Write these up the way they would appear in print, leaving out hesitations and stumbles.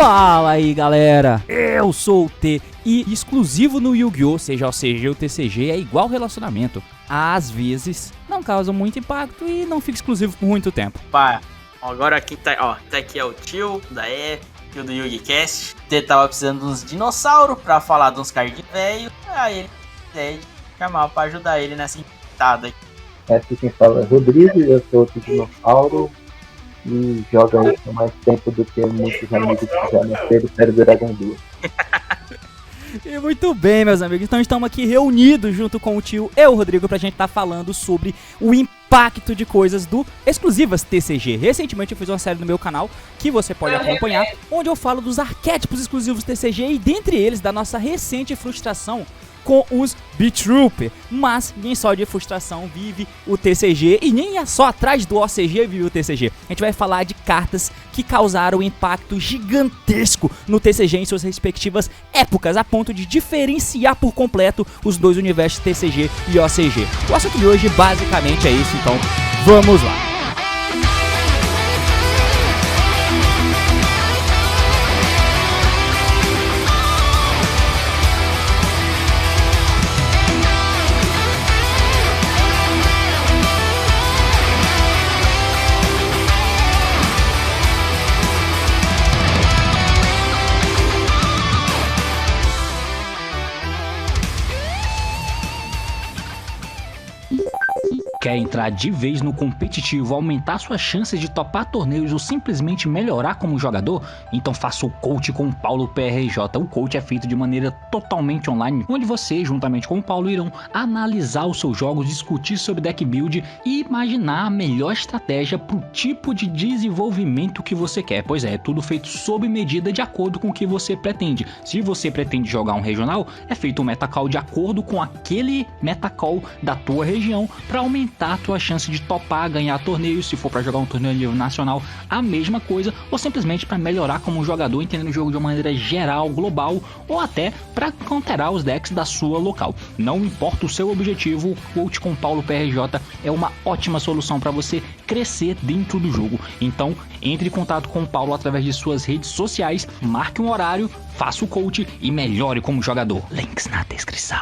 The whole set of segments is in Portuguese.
Fala aí, galera, eu sou o T e exclusivo no Yu-Gi-Oh!, seja o CG ou TCG, é igual relacionamento. Às vezes não causa muito impacto e não fica exclusivo por muito tempo. Pá, agora aqui tá aqui é o tio da tio do YugiCast. O T tava precisando de uns dinossauros pra falar de uns card velho. Aí ele ideia de chamar pra ajudar ele nessa empreitada aqui. Aqui quem fala é Rodrigo, eu sou outro dinossauro e joga aí por mais tempo do que muitos amigos que já nasceram para Dragon 2. E muito bem, meus amigos, então estamos aqui reunidos junto com o tio e o Rodrigo pra gente estar falando sobre o impacto de coisas do exclusivas TCG. Recentemente eu fiz uma série no meu canal que você pode acompanhar, onde eu falo dos arquétipos exclusivos TCG e dentre eles da nossa recente frustração com os B-Trooper, mas nem só de frustração vive o TCG e nem é só atrás do OCG vive o TCG. A gente vai falar de cartas que causaram um impacto gigantesco no TCG em suas respectivas épocas, a ponto de diferenciar por completo os dois universos TCG e OCG. O assunto de hoje basicamente é isso, então vamos lá. Quer entrar de vez no competitivo, aumentar suas chances de topar torneios ou simplesmente melhorar como jogador? Então faça o coach com o Paulo PRJ. O coach é feito de maneira totalmente online, onde você, juntamente com o Paulo, irão analisar os seus jogos, discutir sobre deck build e imaginar a melhor estratégia para o tipo de desenvolvimento que você quer. Pois é tudo feito sob medida de acordo com o que você pretende. Se você pretende jogar um regional, é feito um metacall de acordo com aquele metacall da tua região para aumentar a tua chance de topar, ganhar torneios. Se for para jogar um torneio a nível nacional, a mesma coisa, ou simplesmente para melhorar como jogador, entendendo o jogo de uma maneira geral, global, ou até para counterar os decks da sua local. Não importa o seu objetivo, o coach com Paulo PRJ é uma ótima solução para você crescer dentro do jogo. Então entre em contato com o Paulo através de suas redes sociais, marque um horário, faça o coach e melhore como jogador. Links na descrição.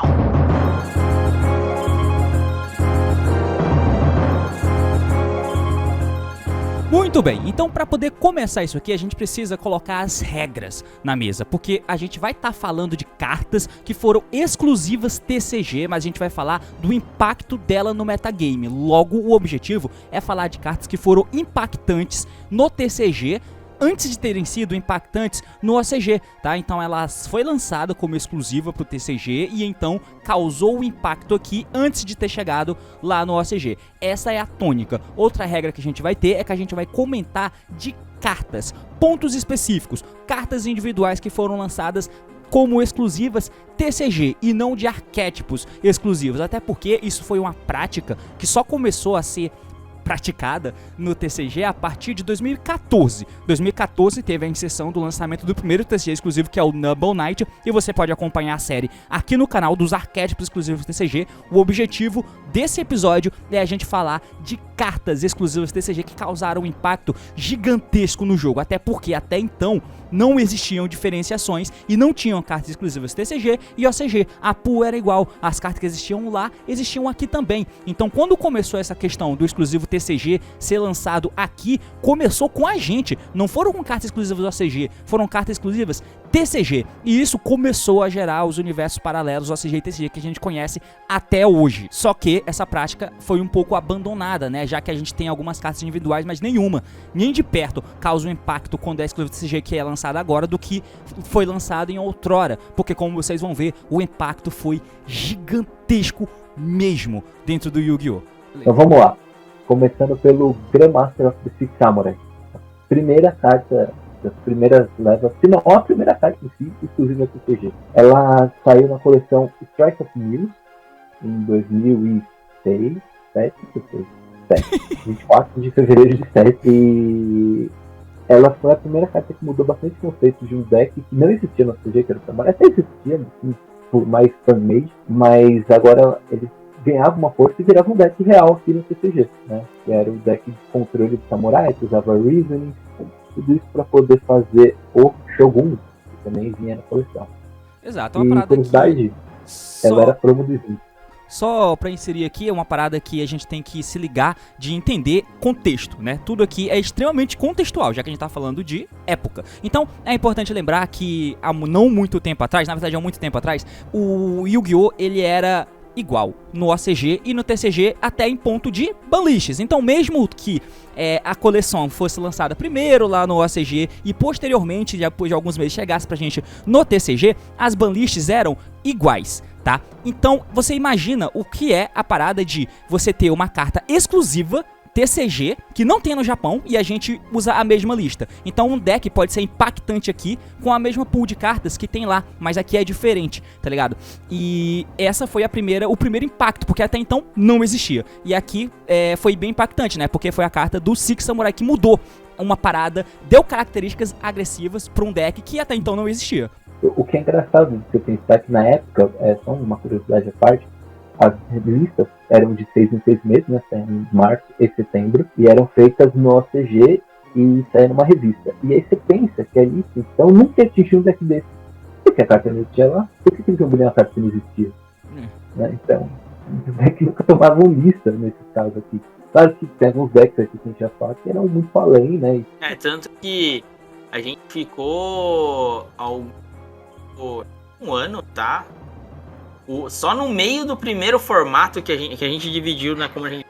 Muito bem, então para poder começar isso aqui a gente precisa colocar as regras na mesa, porque a gente vai estar falando de cartas que foram exclusivas TCG, mas a gente vai falar do impacto dela no metagame. Logo, o objetivo é falar de cartas que foram impactantes no TCG antes de terem sido impactantes no OCG, tá? Então ela foi lançada como exclusiva pro TCG e então causou o impacto aqui antes de ter chegado lá no OCG. Essa é a tônica. Outra regra que a gente vai ter é que a gente vai comentar de cartas, pontos específicos, cartas individuais que foram lançadas como exclusivas TCG e não de arquétipos exclusivos, até porque isso foi uma prática que só começou a ser praticada no TCG a partir de 2014. 2014 teve a inserção do lançamento do primeiro TCG exclusivo, que é o Noble Knight, e você pode acompanhar a série aqui no canal dos arquétipos exclusivos TCG. O objetivo desse episódio é a gente falar de cartas exclusivas TCG que causaram um impacto gigantesco no jogo, até porque até então não existiam diferenciações e não tinham cartas exclusivas TCG e OCG. A pool era igual, as cartas que existiam lá existiam aqui também. Então quando começou essa questão do exclusivo TCG ser lançado aqui, começou com a gente, não foram com cartas exclusivas OCG, foram cartas exclusivas TCG, e isso começou a gerar os universos paralelos OCG e TCG que a gente conhece até hoje. Só que essa prática foi um pouco abandonada, né, já que a gente tem algumas cartas individuais, mas nenhuma, nem de perto, causa um impacto quando é exclusivo TCG que é lançado agora do que foi lançado em outrora, porque como vocês vão ver, o impacto foi gigantesco mesmo dentro do Yu-Gi-Oh! Então vamos lá, começando pelo Grandmaster of the Six Samurai. A primeira carta das primeiras levas, se não a primeira carta em si, exclusiva do TCG. Ela saiu na coleção Strike of News em 2006, 24 de fevereiro de 7, e ela foi a primeira carta que mudou bastante o conceito de um deck que não existia no TCG, que era o Samurai. Até existia, assim, por mais fan-made, mas agora ele ganhava uma força e virava um deck real aqui no TCG, né? Que era o deck de controle de Samurai, que usava Reasoning, Tudo isso para poder fazer o Shogun, que também vinha na coleção. Exato, é uma E parada curiosidade, ela era promo de 20. Só pra inserir aqui, é uma parada que a gente tem que se ligar de entender contexto, né? Tudo aqui é extremamente contextual, já que a gente tá falando de época. Então, é importante lembrar que há não muito tempo atrás, na verdade há muito tempo atrás, o Yu-Gi-Oh! Ele era igual no OCG e no TCG até em ponto de banlists. Então, mesmo que a coleção fosse lançada primeiro lá no OCG e posteriormente, depois de alguns meses, chegasse pra gente no TCG, as banlists eram iguais, tá? Então, você imagina o que é a parada de você ter uma carta exclusiva TCG, que não tem no Japão, e a gente usa a mesma lista. Então um deck pode ser impactante aqui com a mesma pool de cartas que tem lá, mas aqui é diferente, tá ligado? E essa foi o primeiro impacto, porque até então não existia. E aqui foi bem impactante, né? Porque foi a carta do Six Samurai que mudou uma parada, deu características agressivas para um deck que até então não existia. O que é engraçado de você pensar que na época, só uma curiosidade à parte, as revistas eram de 6 em 6 meses, né? Em março e setembro, e eram feitas no OCG e saíram numa revista. E aí você pensa que ali, então, nunca atingiu um deck desse. Por que a carta não existia lá? Por que eles não uma carta que não existia? Né? Então, os decks nunca tomavam lista nesse caso aqui. Claro que tem alguns decks aqui que a gente já fala que eram muito além, né? Tanto que a gente ficou um ano, tá? Só no meio do primeiro formato que a gente dividiu, né? Como a gente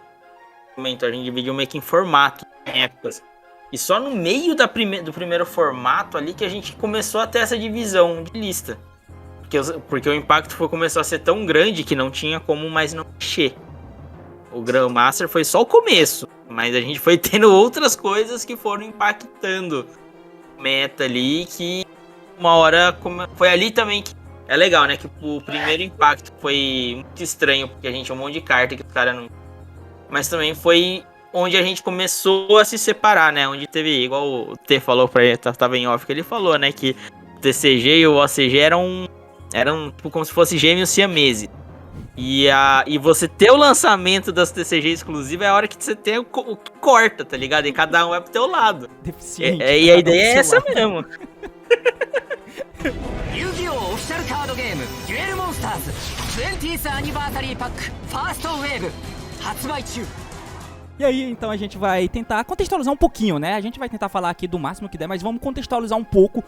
comentou, a gente dividiu meio que em formato, em épocas. E só no meio do primeiro formato ali que a gente começou a ter essa divisão de lista. Porque o impacto começou a ser tão grande que não tinha como mais não mexer. O Grandmaster foi só o começo, mas a gente foi tendo outras coisas que foram impactando meta ali, que uma hora foi ali também que é legal, né? Que o primeiro impacto foi muito estranho, porque a gente tinha um monte de carta que os caras não... Mas também foi onde a gente começou a se separar, né? Onde teve, igual o T falou pra ele, tava em off, que ele falou, né? Que o TCG e o OCG eram como se fossem gêmeos siameses. E você ter o lançamento das TCG exclusivas é a hora que você tem o que corta, tá ligado? E cada um vai pro teu lado. Deficiente. E a ideia é essa mesmo. Yu-Gi-Oh! オフィシャルカードゲームデュエルモンスターズ 20th アニバーサリーパックファーストウェーブ発売中。 E aí, então, a gente vai tentar contextualizar um pouquinho, né? A gente vai tentar falar aqui do máximo que der, mas vamos contextualizar um pouco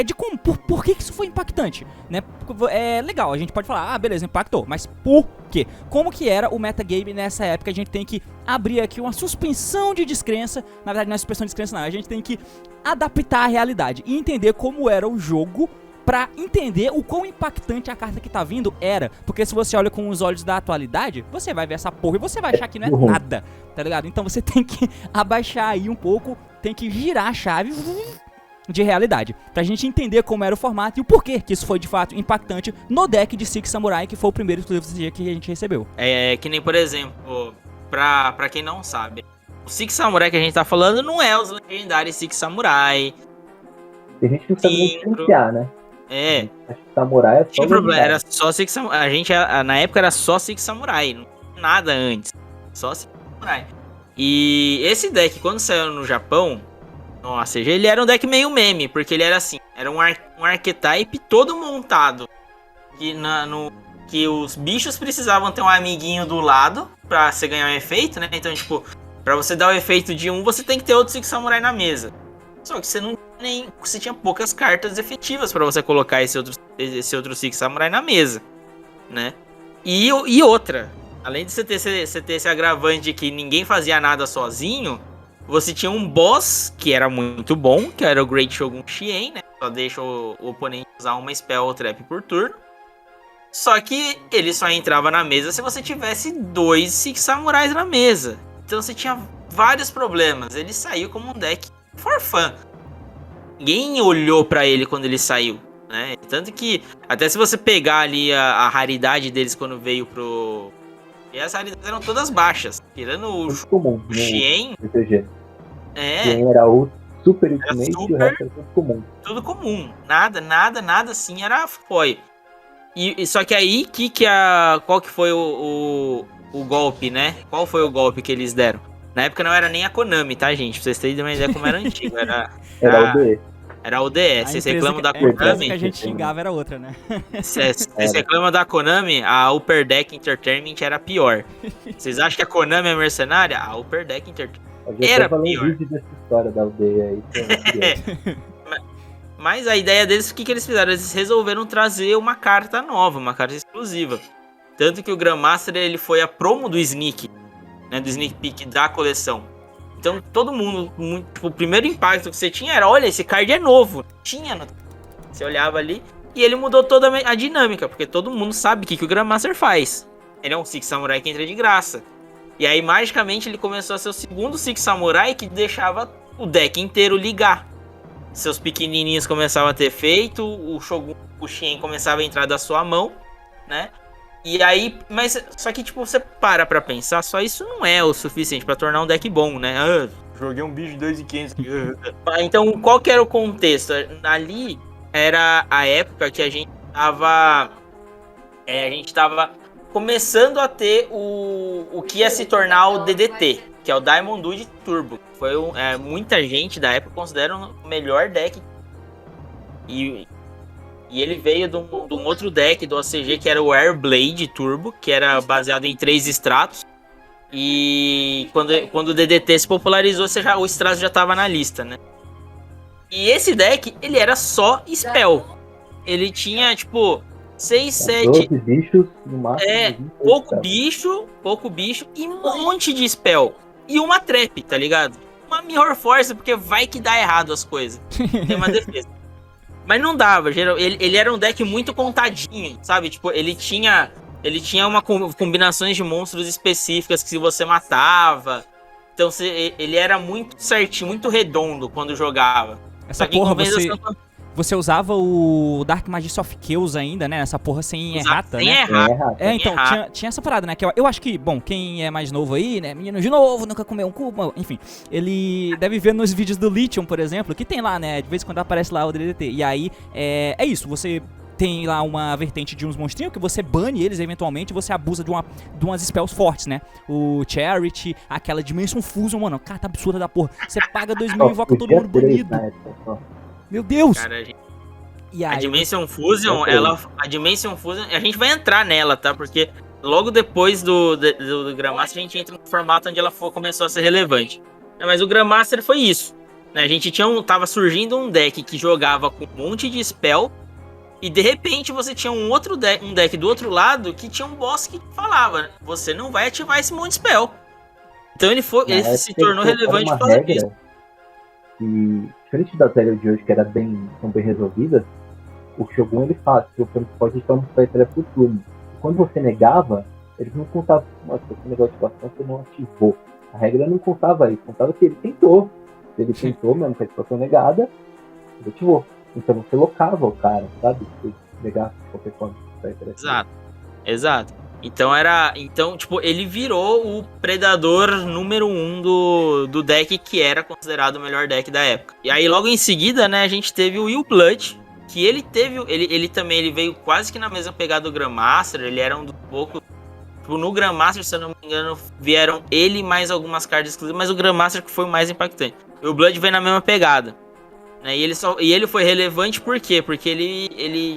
de como, por que isso foi impactante, né? É legal, a gente pode falar, beleza, impactou, mas por quê? Como que era o metagame nessa época? A gente tem que abrir aqui uma suspensão de descrença, na verdade não é suspensão de descrença não, a gente tem que adaptar a realidade e entender como era o jogo pra entender o quão impactante a carta que tá vindo era. Porque se você olha com os olhos da atualidade, você vai ver essa porra e você vai achar que não é nada, tá ligado? Então você tem que abaixar aí um pouco, tem que girar a chave de realidade, pra gente entender como era o formato e o porquê que isso foi de fato impactante no deck de Six Samurai, que foi o primeiro exclusivo que a gente recebeu. É que nem, por exemplo, pra quem não sabe, o Six Samurai que a gente tá falando não é os legendários Six Samurai. Tem gente que não sabe diferenciar, né? Acho que Samurai é só. Tinha problema, era só Six Samurai. A gente, na época, era só Six Samurai, não tinha nada antes. Só Six Samurai. E esse deck, quando saiu no Japão, no ACG, ele era um deck meio meme, porque ele era assim, era um archetype todo montado. Que os bichos precisavam ter um amiguinho do lado pra você ganhar um efeito, né? Então, tipo, pra você dar o efeito de um, você tem que ter outro Six Samurai na mesa. Só que você tinha poucas cartas efetivas pra você colocar esse outro Six Samurai na mesa, né? E outra, além de você ter esse agravante de que ninguém fazia nada sozinho, você tinha um boss que era muito bom, que era o Great Shogun Shien, né? Só deixa o oponente usar uma spell ou trap por turno. Só que ele só entrava na mesa se você tivesse 2 Six Samurais na mesa. Então você tinha vários problemas. Ele saiu como um deck for fun. Ninguém olhou pra ele quando ele saiu, né? Tanto que, até se você pegar ali a raridade deles quando veio pro... E as raridades eram todas baixas. Tirando o Shien. Shien era o Super Ultimate e o resto era tudo comum. Tudo comum. Nada assim era foi. E só que aí, qual que foi o golpe, né? Qual foi o golpe que eles deram? Na época não era nem a Konami, tá, gente? Pra vocês terem uma ideia como era antigo. Era o D. Era o DS. Vocês reclamam da A empresa Konami? que a gente xingava era outra, né? Vocês reclamam da Konami? A Upper Deck Entertainment era pior. Vocês acham que a Konami é mercenária? A Upper Deck Entertainment era pior. Um vídeo dessa história da aldeia aí. Mas a ideia deles, o que eles fizeram? Eles resolveram trazer uma carta nova, uma carta exclusiva. Tanto que o Grandmaster ele foi a promo do Sneak, né, do Sneak Peek da coleção. Então todo mundo, tipo, o primeiro impacto que você tinha era, olha, esse card é novo. Você olhava ali e ele mudou toda a dinâmica, porque todo mundo sabe o que o Grandmaster faz. Ele é um Six Samurai que entra de graça. E aí, magicamente, ele começou a ser o segundo Six Samurai que deixava o deck inteiro ligar. Seus pequenininhos começavam a ter efeito, o Shogun Puxien começava a entrar da sua mão, né? E aí, mas só que tipo, você para pra pensar, só isso não é o suficiente pra tornar um deck bom, né? Joguei um bicho de 2.500. Então, qual que era o contexto? Ali era a época que a gente tava começando a ter o que ia se tornar o DDT, que é o Diamond Dude Turbo. Foi muita gente da época considera o melhor deck. E ele veio de um outro deck do OCG, que era o Airblade Turbo, que era baseado em 3 extratos. E quando o DDT se popularizou, o extrato já estava na lista, né? E esse deck, ele era só spell. Ele tinha, tipo, 6, 7... bichos, no máximo, pouco bicho e um monte de spell. E uma trap, tá ligado? Uma Mirror Force, porque vai que dá errado as coisas. Tem uma defesa. Mas não dava, ele era um deck muito contadinho, sabe? Tipo, ele tinha uma combinações de monstros específicas que se você matava. Então ele era muito certinho, muito redondo quando jogava. Essa porra, você usava o Dark Magician of Chaos ainda, né? Essa porra sem errata, sem né? Errata. Então, tinha essa parada, né? Que eu acho que, bom, quem é mais novo aí, né? Menino de novo, nunca comeu um cubo, enfim. Ele deve ver nos vídeos do Lithium, por exemplo, que tem lá, né? De vez em quando aparece lá o DDT. E aí, é isso, você tem lá uma vertente de uns monstrinhos que você bane eles eventualmente, você abusa de umas spells fortes, né? O Charity, aquela Dimension Fusion, mano, cara, tá absurda da porra. Você paga 2.000 e invoca todo mundo banido. Meu Deus! Cara, e aí, a Dimension Fusion, a gente vai entrar nela, tá? Porque logo depois do Grandmaster a gente entra no formato onde ela começou a ser relevante. Mas o Grandmaster foi isso, né? A gente tava surgindo um deck que jogava com um monte de spell e de repente você tinha um deck do outro lado que tinha um boss que falava, você não vai ativar esse monte de spell. Então ele se tornou relevante por causa disso. E diferente das regras de hoje, que são bem resolvidas, o Shogun ele faz, você não pode estar um pedra por turno. E quando você negava, eles não contavam, mas se você negou a ativação, você não ativou. A regra não contava isso, contava que ele tentou. Se ele tentou mesmo com a ativação negada, ele ativou. Então você locava o cara, sabe? Se negasse qualquer forma. Exato. Então, tipo, ele virou o predador número 1 do deck, que era considerado o melhor deck da época. E aí, logo em seguida, né, a gente teve o Will Blood, que ele veio quase que na mesma pegada do Grandmaster, ele era um dos poucos. Tipo, no Grandmaster, se eu não me engano, vieram ele e mais algumas cartas exclusivas, mas o Grandmaster que foi o mais impactante. O Will Blood veio na mesma pegada. Né, e ele foi relevante por quê? Porque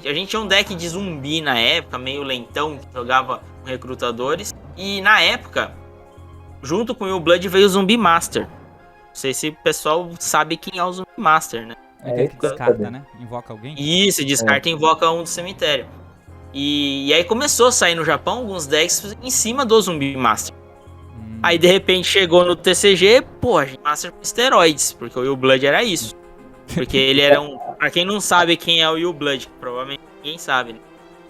a gente tinha um deck de zumbi na época, meio lentão, que jogava com recrutadores. E na época, junto com o Will Blood veio o Zumbi Master. Não sei se o pessoal sabe quem é o Zumbi Master, né? É que descarta, né? Invoca alguém? Isso, descarta e invoca um do cemitério. E aí começou a sair no Japão alguns decks em cima do Zumbi Master. Aí de repente chegou no TCG, pô, a gente Master com esteroides, porque o Will Blood era isso. Porque ele era pra quem não sabe quem é o Will Blood, provavelmente ninguém sabe, né?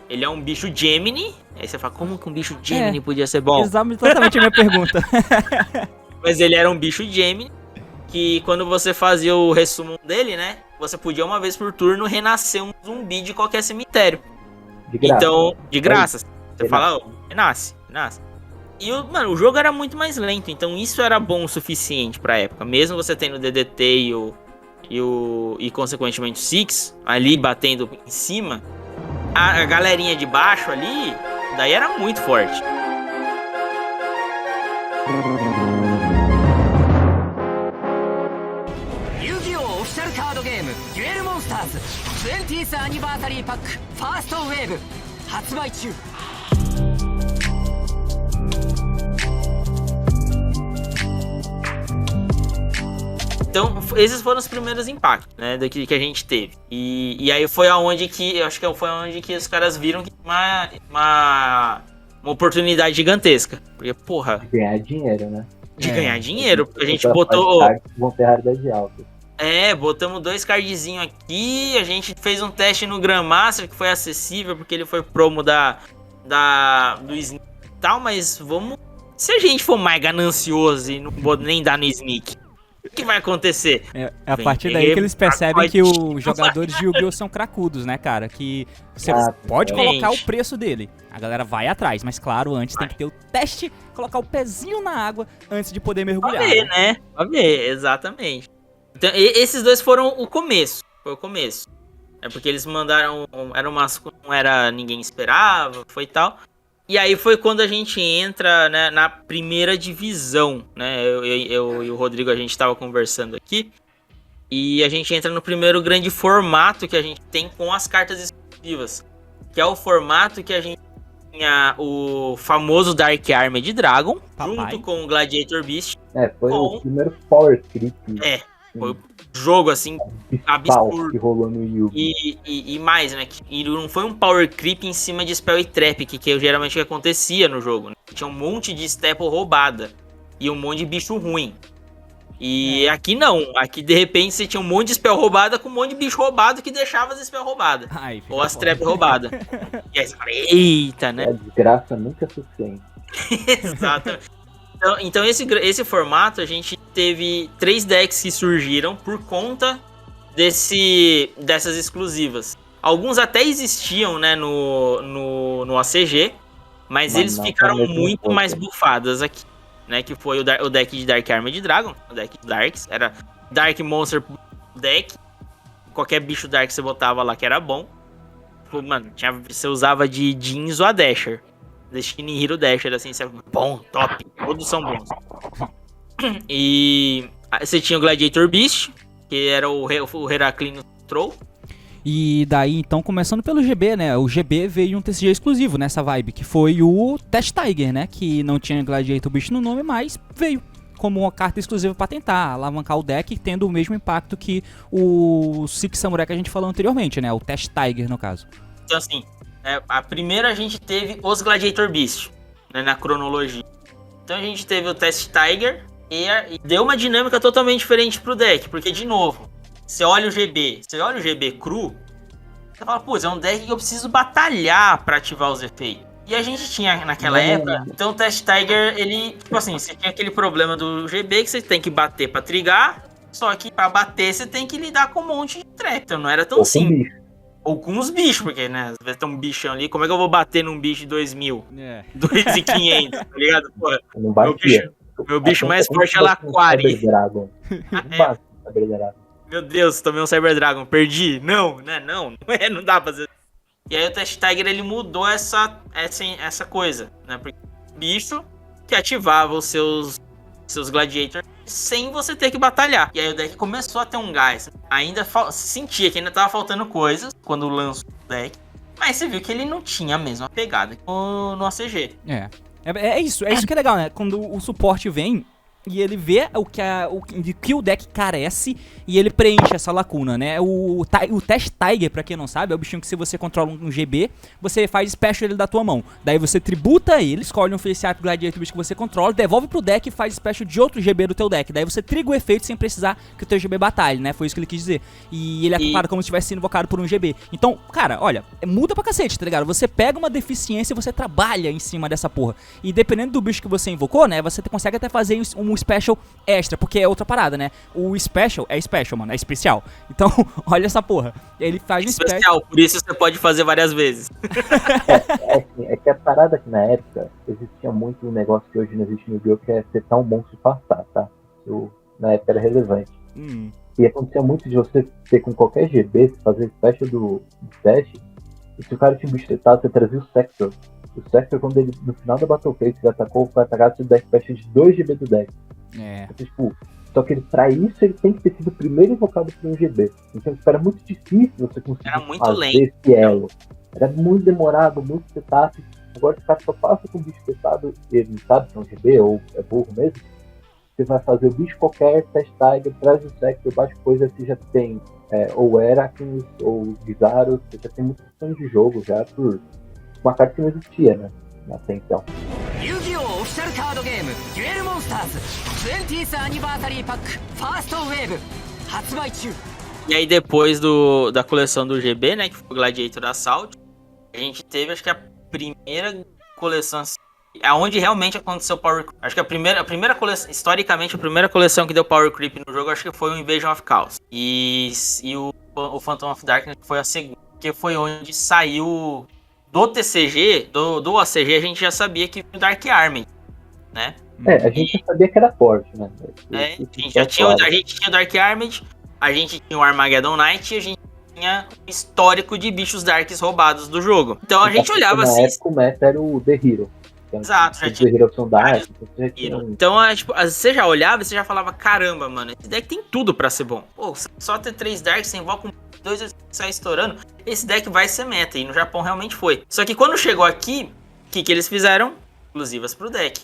Ele é um bicho Gemini. Aí você fala, como que um bicho Gemini podia ser bom? Exatamente a minha pergunta. Mas ele era um bicho Gemini, que quando você fazia o resumo dele, né? Você podia uma vez por turno renascer um zumbi de qualquer cemitério. De graça. Então, de graça. Você fala, renasce. E o jogo era muito mais lento, então isso era bom o suficiente pra época. Mesmo você tendo o DDT e consequentemente o Six ali batendo em cima, a galerinha de baixo ali, daí era muito forte. 20th アニバーサリーパックファーストウェーブ発売中。 Então, esses foram os primeiros impactos, né, que a gente teve. E aí foi aonde que, eu acho que foi aonde que os caras viram que uma oportunidade gigantesca. Porque, porra, De ganhar dinheiro, né? de ganhar dinheiro. A gente Outra botou... parte, vão ter raridade alta. Botamos 2 cardzinhos aqui, a gente fez um teste no Grandmaster que foi acessível, porque ele foi promo do Sneak e tal, mas vamos... Se a gente for mais ganancioso e não nem dar no Sneak, o que vai acontecer? É a partir daí que eles percebem que os jogadores de Yu-Gi-Oh! São cracudos, né, cara? Que você pode colocar o preço dele. A galera vai atrás, mas claro, antes tem que ter o teste, colocar o pezinho na água antes de poder mergulhar. Pra ver, né? Pra ver, exatamente. Então, esses 2 foram o começo. Foi o começo. É porque eles mandaram... Não era ninguém esperava, foi tal. E aí foi quando a gente entra, né, na primeira divisão, né? Eu e o Rodrigo, a gente tava conversando aqui. E a gente entra no primeiro grande formato que a gente tem com as cartas exclusivas. Que é o formato que a gente tinha o famoso Dark Armored Dragon, junto com o Gladiator Beast. Foi o primeiro Power Creep. Foi um jogo, assim, absurdo. Que rolou no Yu. E mais, né? E não foi um power creep em cima de spell e trap, que geralmente acontecia no jogo, né? Tinha um monte de staple roubada e um monte de bicho ruim. E aqui não. Aqui, de repente, você tinha um monte de spell roubada com um monte de bicho roubado que deixava as spell roubadas. Ou as trap roubadas. E aí você fala, eita, né? A desgraça nunca é suficiente. Exatamente. Então esse formato, a gente teve 3 decks que surgiram por conta dessas exclusivas. Alguns até existiam, né, no ACG, mas eles ficaram muito mais bufadas aqui, né, que foi o deck de Dark Armored Dragon, o deck de Darks, era Dark Monster deck, qualquer bicho Dark você botava lá que era bom. Mano, você usava de Jinzo a Dasher. Destiny Hero Dasher, assim, bom, top, todos são bons. E você tinha o Gladiator Beast, que era o Heraclinus Troll. E daí, então, começando pelo GB, né, o GB veio um TCG exclusivo nessa vibe, que foi o Test Tiger, né, que não tinha Gladiator Beast no nome, mas veio como uma carta exclusiva pra tentar alavancar o deck, tendo o mesmo impacto que o Six Samurai que a gente falou anteriormente, né, o Test Tiger, no caso. Então, assim, a primeira a gente teve os Gladiator Beast, né, na cronologia. Então a gente teve o Test Tiger e deu uma dinâmica totalmente diferente pro deck, porque, de novo, você olha o GB cru, você fala, pô, é um deck que eu preciso batalhar pra ativar os efeitos. E a gente tinha naquela época, então o Test Tiger, ele, tipo assim, você tinha aquele problema do GB que você tem que bater pra trigar, só que pra bater você tem que lidar com um monte de trap, então não era tão simples. Ou com os bichos, porque, né, às vezes tem um bichão ali, como é que eu vou bater num bicho de 2.000? 2.500, tá ligado? Porra, não batia. Meu bicho mais forte é Laquari. Meu Deus, tomei um Cyber Dragon, perdi. Não dá pra fazer. E aí o Test Tiger, ele mudou essa coisa, né, porque o bicho que ativava os seus Gladiators sem você ter que batalhar. E aí o deck começou a ter um gás. Ainda sentia que ainda tava faltando coisas quando lançou o deck. Mas você viu que ele não tinha a mesma pegada que no ACG. É isso que é legal, né? Quando o suporte vem e ele vê o que o deck carece e ele preenche essa lacuna, né? O Test Tiger, pra quem não sabe, é o bichinho que, se você controla um GB, você faz special ele da tua mão. Daí você tributa ele, escolhe um Face Up Gladiator Beast que você controla, devolve pro deck e faz special de outro GB do teu deck. Daí você triga o efeito sem precisar que o teu GB batalhe, né? Foi isso que ele quis dizer. E ele é tratado como se tivesse sido invocado por um GB. Então, cara, olha, muda pra cacete, tá ligado? Você pega uma deficiência e você trabalha em cima dessa porra. E dependendo do bicho que você invocou, né? Você consegue até fazer um special extra, porque é outra parada, né? O special é special, mano, é especial. Então, olha essa porra. Ele faz um especial, por isso você pode fazer várias vezes. É que a parada que na época existia muito um negócio que hoje não existe no Yu-Gi-Oh! Que é setar um monstro passar, tá? Na época era relevante. E acontecia muito de você ter com qualquer GB, fazer special do teste, e se o cara tinha um bicho setado, você trazia o Sector. O Sector, quando ele, no final da Battle Phase, ele atacou, foi atacar o deck special de 2 GB do deck. Então, tipo, Só que pra isso ele tem que ter sido primeiro invocado por um GB. Então era muito difícil você conseguir Era muito fazer lento. esse elo. Era muito demorado, muito setup. Agora, se o cara só passa com o bicho pesado, ele não sabe se é um GB ou é burro mesmo. Você vai fazer o bicho qualquer, Test Tiger, traz o Sector, baixa coisa, você já tem ou Heracles, ou Gizaros, você já tem muitas opções de jogo já por uma carta que não existia, né? Até então. Yu-Gi-Oh! オフィシャルカードゲームデュエルモンスターズ 20th アニバーサリーパックファーストウェーブ発売中。 E aí depois da coleção do GB, né, que foi o Gladiator Assault, a gente teve, acho que a primeira coleção, aonde realmente aconteceu o Power Creep. Acho que a primeira coleção, historicamente, a primeira coleção que deu Power Creep no jogo, acho que foi o Invasion of Chaos. E o Phantom of Darkness foi a segunda, que foi onde saiu do TCG, do ACG, a gente já sabia que o Dark Army, né? A gente já sabia que era forte, né? A gente tinha o Dark Army, a gente tinha o Armageddon Knight e a gente tinha um histórico de bichos Darks roubados do jogo. Então a gente olhava assim. Na época o meta era o The Hero. Exato, já tinha. The Hero opção Dark. Então, tipo, você já olhava e você já falava: caramba, mano, esse deck tem tudo pra ser bom. Pô, só ter 3 Darks, você invoca um 2 e sai estourando. Esse deck vai ser meta. E no Japão realmente foi. Só que quando chegou aqui, o que eles fizeram? Exclusivas pro deck.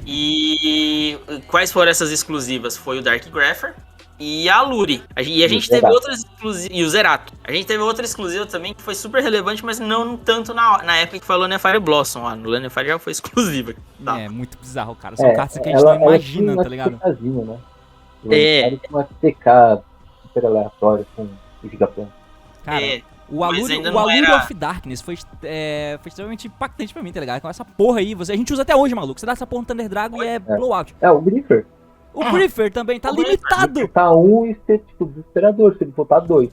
E quais foram essas exclusivas? Foi o Dark Grapher e a Aluri. E a gente teve outras exclusivas. E o Zerato. A gente teve outra exclusiva também que foi super relevante, mas não tanto na época que foi o Lanefire Blossom. Lá no Lanefire já foi exclusiva. Tá. É muito bizarro, cara. São cartas que a gente não imagina, tá ligado? Né? Uma TK super aleatório com o Gigaplan. Cara, o Allure of Darkness foi extremamente impactante pra mim, tá ligado? Com essa porra aí, a gente usa até hoje, maluco. Você dá essa porra no Thunder Dragon e é blowout. O Griffer. O Griffer também tá limitado. Tá 1 e ser, tipo, desesperador, se ele botar 2.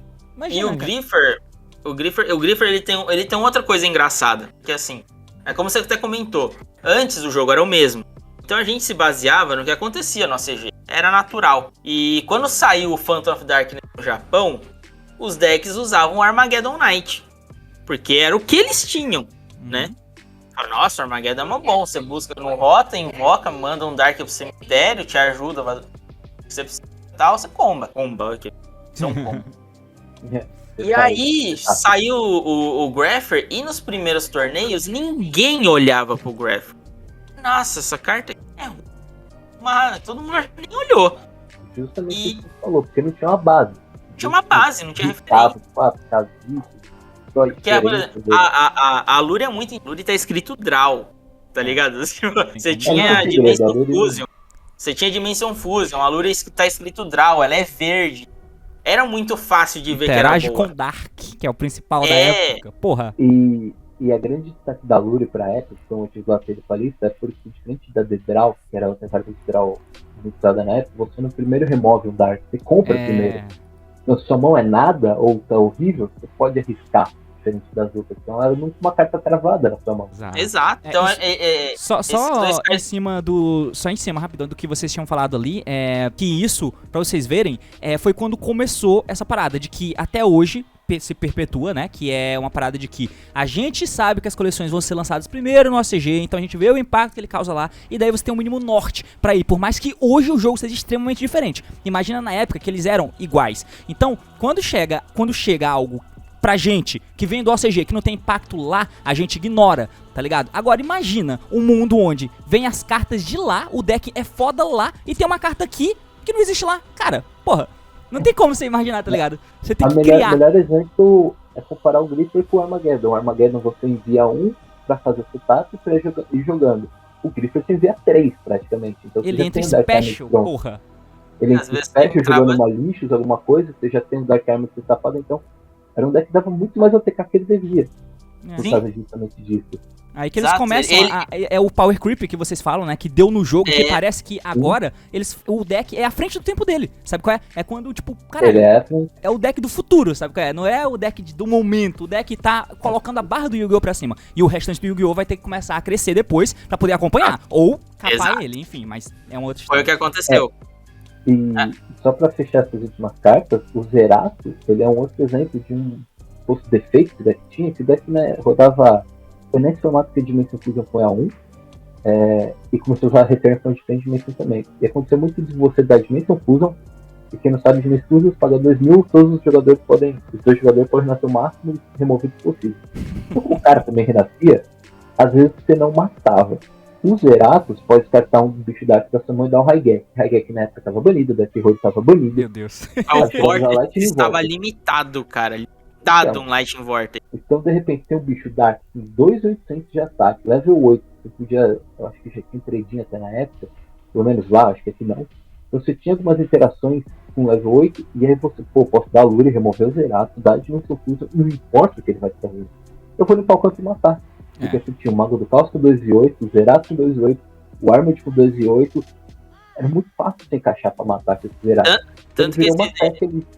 E o Griffer ele tem outra coisa engraçada, que assim, é como você até comentou, antes o jogo era o mesmo. Então a gente se baseava no que acontecia no ACG, era natural. E quando saiu o Phantom of Darkness no Japão, os decks usavam o Armageddon Knight, porque era o que eles tinham, né? Nossa, o Armageddon é mó bom, você busca no rota, invoca, manda um Dark pro cemitério, te ajuda, você tal, você comba aqui. São combo. E aí saiu o Grapher e nos primeiros torneios ninguém olhava pro Grapher. Nossa, essa carta é ruim. Mas todo mundo nem olhou. Justamente o que você falou, porque não tinha uma base. Não tinha uma base, não tinha referência. Porque a Allure é muito. Allure tá escrito Draw, tá ligado? Você tinha Dimension Fusion. Você tinha Dimension Fusion. A Allure tá escrito Draw, ela é verde. Era muito fácil de ver que era boa. Interage com Dark, que é o principal da época. Porra. E a grande destaque da Allure pra época, que foi um motivo do apelo pra lista, é porque diferente da The Draw, que era outra carta de Draw muito usada na época, você no primeiro remove um Dark, você compra primeiro. Então, se sua mão é nada ou tá horrível, você pode arriscar, diferente das outras. Então era nunca uma carta travada na sua mão. Exato. Então só em cima, rapidão, do que vocês tinham falado ali, que isso, pra vocês verem, foi quando começou essa parada de que até hoje se perpetua, né, que é uma parada de que a gente sabe que as coleções vão ser lançadas primeiro no ACG, então a gente vê o impacto que ele causa lá, e daí você tem um mínimo norte pra ir, por mais que hoje o jogo seja extremamente diferente. Imagina na época que eles eram iguais. Então, quando chega algo pra gente que vem do ACG, que não tem impacto lá, a gente ignora, tá ligado? Agora imagina um mundo onde vem as cartas de lá, o deck é foda lá, e tem uma carta aqui que não existe lá. Cara, porra, não tem como você imaginar, tá ligado? Você tem que criar. O melhor exemplo é comparar o Griffer com o Armageddon. O Armageddon você envia um pra fazer o setup pra ir jogando. O Griffer você envia 3 praticamente. Então, ele entra em special, porra. Ele entra em special jogando uma lixos, alguma coisa, você já tem o Dark Armor setupado, então era um deck que dava muito mais OTK que ele devia. Por causa justamente disso. Aí que eles começam é o Power Creep que vocês falam, né? Que deu no jogo, que parece que agora o deck é à frente do tempo dele. Sabe qual é? É quando, tipo, cara, é o deck do futuro, sabe qual é? Não é o deck do momento. O deck tá colocando a barra do Yu-Gi-Oh! Pra cima. E o restante do Yu-Gi-Oh! Vai ter que começar a crescer depois pra poder acompanhar. Ou capar ele, enfim, mas é uma outra história. Foi o que aconteceu. E só pra fechar essas últimas cartas, o Zerato, ele é um outro exemplo de um posto defeito que o deck tinha. Esse deck, né, rodava. Foi nesse formato que a Dimension Fusion foi a 1. E começou a usar Return from Defense Dimension também. E aconteceu muito de você dar Dimension Fusion, e quem não sabe, Dimension Fusion paga 2.000, todos os jogadores podem, os dois jogadores podem renascer o máximo e remover o possível. Então, como o cara também renascia, às vezes você não matava. Os Zeratos pode descartar um bicho dark da sua mão e dar um Raigek. Raigek na época estava banido, Death Road estava banido. Meu Deus. O Vortex estava limitado, cara. Limitado um Lightning Vortex. Então, de repente, tem um bicho Dark com 2.800 de ataque, level 8. Você podia, eu acho que já tinha trading até na época, pelo menos lá, acho que aqui não. Então, você tinha algumas interações com level 8, e aí você, posso dar a Lure, remover o Zerato, dar de novo fuso, não importa o que ele vai fazer. Eu vou limpar o campo e matar. Porque você tinha o Mago do Caos com 2/8, o Zerato com 2/8, o Armored com 2/8. Era muito fácil de encaixar pra matar esse Zerato. Tanto que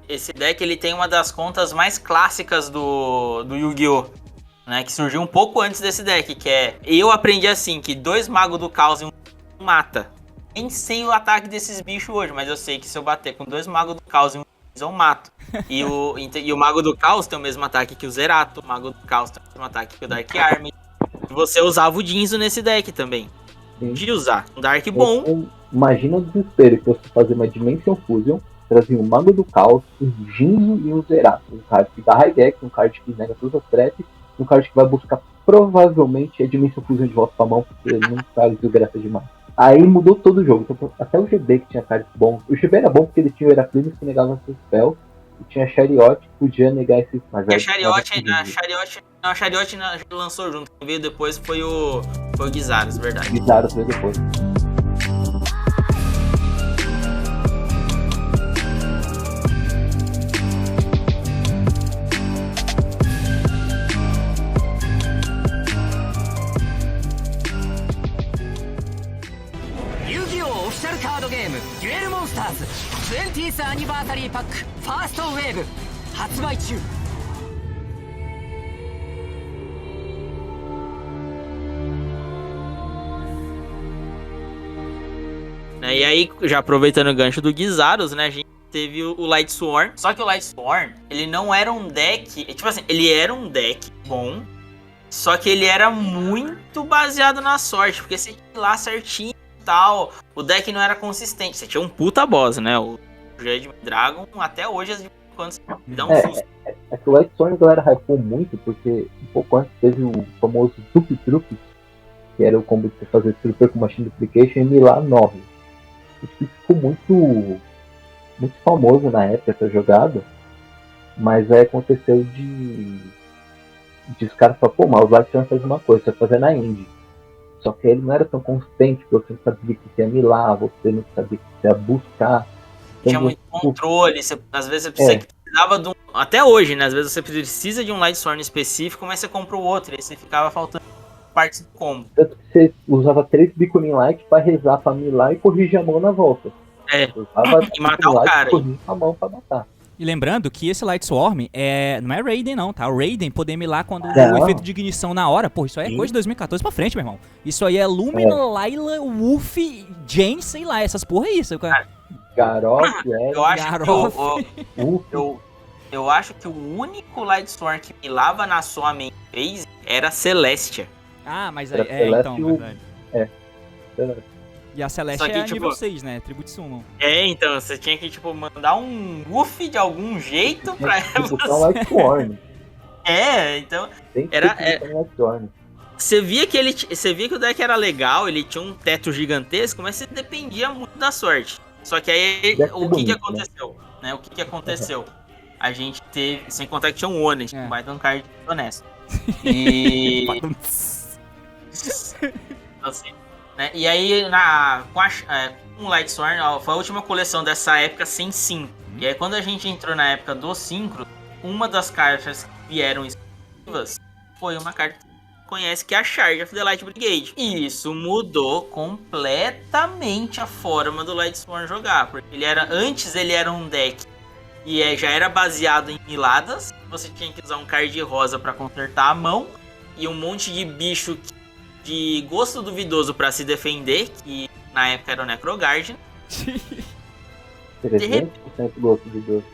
esse deck ele tem uma das contas mais clássicas do Yu-Gi-Oh! Né, que surgiu um pouco antes desse deck, que é... Eu aprendi assim, que 2 Magos do Caos e um mata. Nem sei o ataque desses bichos hoje, mas eu sei que se eu bater com 2 Magos do Caos e um eu mato. E o Mago do Caos tem o mesmo ataque que o Zerato, o Mago do Caos tem o mesmo ataque que o Dark Army. E você usava o Jinzo nesse deck também. Sim. De usar. Um Dark bom. Então, imagina o desespero que você fazer uma Dimension Fusion, trazer um Mago do Caos, um Jinzo e um Zerato. Um card que dá Raigek, um card que nega todas as threats, um card que vai buscar provavelmente a Dimension Fusion de volta pra mão, porque ele não faz desgraça demais. Aí mudou todo o jogo. Então, até o GB que tinha cards bons. O GB era bom porque ele tinha o Heraclius que negava seus spells. E tinha a Chariot que podia negar esses... Mas a Chariot lançou junto. Quem veio depois foi o Gyzaros, verdade. Gyzaros veio depois. Yu-Gi-Oh! オフィシャルカードゲームデュエルモンスターズ 20th アニバーサリーパックファーストウェーブ発売中。E aí, já aproveitando o gancho do Gyzaros, né, a gente teve o Light Sworn. Só que o Light Sworn, ele não era um deck... Tipo assim, ele era um deck bom, só que ele era muito baseado na sorte, porque você tinha que ir lá certinho e tal. O deck não era consistente. Você tinha um puta boss, né, o Judgment Dragon, até hoje, às vezes, quando você dá um susto. É que o Light Sworn a galera hypou muito, porque um pouco antes teve o famoso Tup Trup, que era o combo de você fazer Trooper com Machine Duplication e Milar 9. Isso ficou muito famoso na época, essa jogada, mas aí aconteceu de os caras falaram, pô, mas o Light Sworn faz uma coisa, você vai fazer na Indie. Só que ele não era tão consistente, porque você não sabia que você ia milar, você não sabia que você ia buscar. Então, tinha muito controle, às vezes você precisava de um... Até hoje, né, às vezes você precisa de um Light Sworn específico, mas você compra o outro, e aí você ficava faltando partes do combo. Tanto que você usava 3 Biconin Light pra rezar, pra milar e corrigir a mão na volta. E matar o cara. Corrigir a mão pra matar. E lembrando que esse Light Swarm não é Raiden não, tá? O Raiden poder milar quando o efeito de ignição na hora, pô, isso aí é coisa de 2014 pra frente, meu irmão. Isso aí é Lumina, Layla, Wolf, Jane, sei lá, essas porra é isso. Garof, eu acho que o único Light Swarm que milava na sua main phase era Celestia. Ah, mas era então, verdade. Verdade. E a Celeste é nível 6, né? Tribute Summon. Então, você tinha que, mandar um buff de algum jeito pra botar um Light Sworn. Então... Tem que um Light Sworn. Você via que o deck era legal, ele tinha um teto gigantesco, mas você dependia muito da sorte. Só que aí, o que aconteceu? Né? O que aconteceu? A gente teve... Sem contar que tinha um Honest, um baita um card honesto. E... assim... Né? E aí, com o Light Sworn, foi a última coleção dessa época sem synchro. E aí, quando a gente entrou na época do synchro, uma das cartas que vieram exclusivas foi uma carta que você conhece, que é a Charge of the Light Brigade. E isso mudou completamente a forma do Light Sworn jogar. Porque antes ele era um deck e já era baseado em miladas. Você tinha que usar um card rosa para consertar a mão e um monte de bicho de gosto duvidoso pra se defender, que na época era o Necroguardian. 300% gosto duvidoso.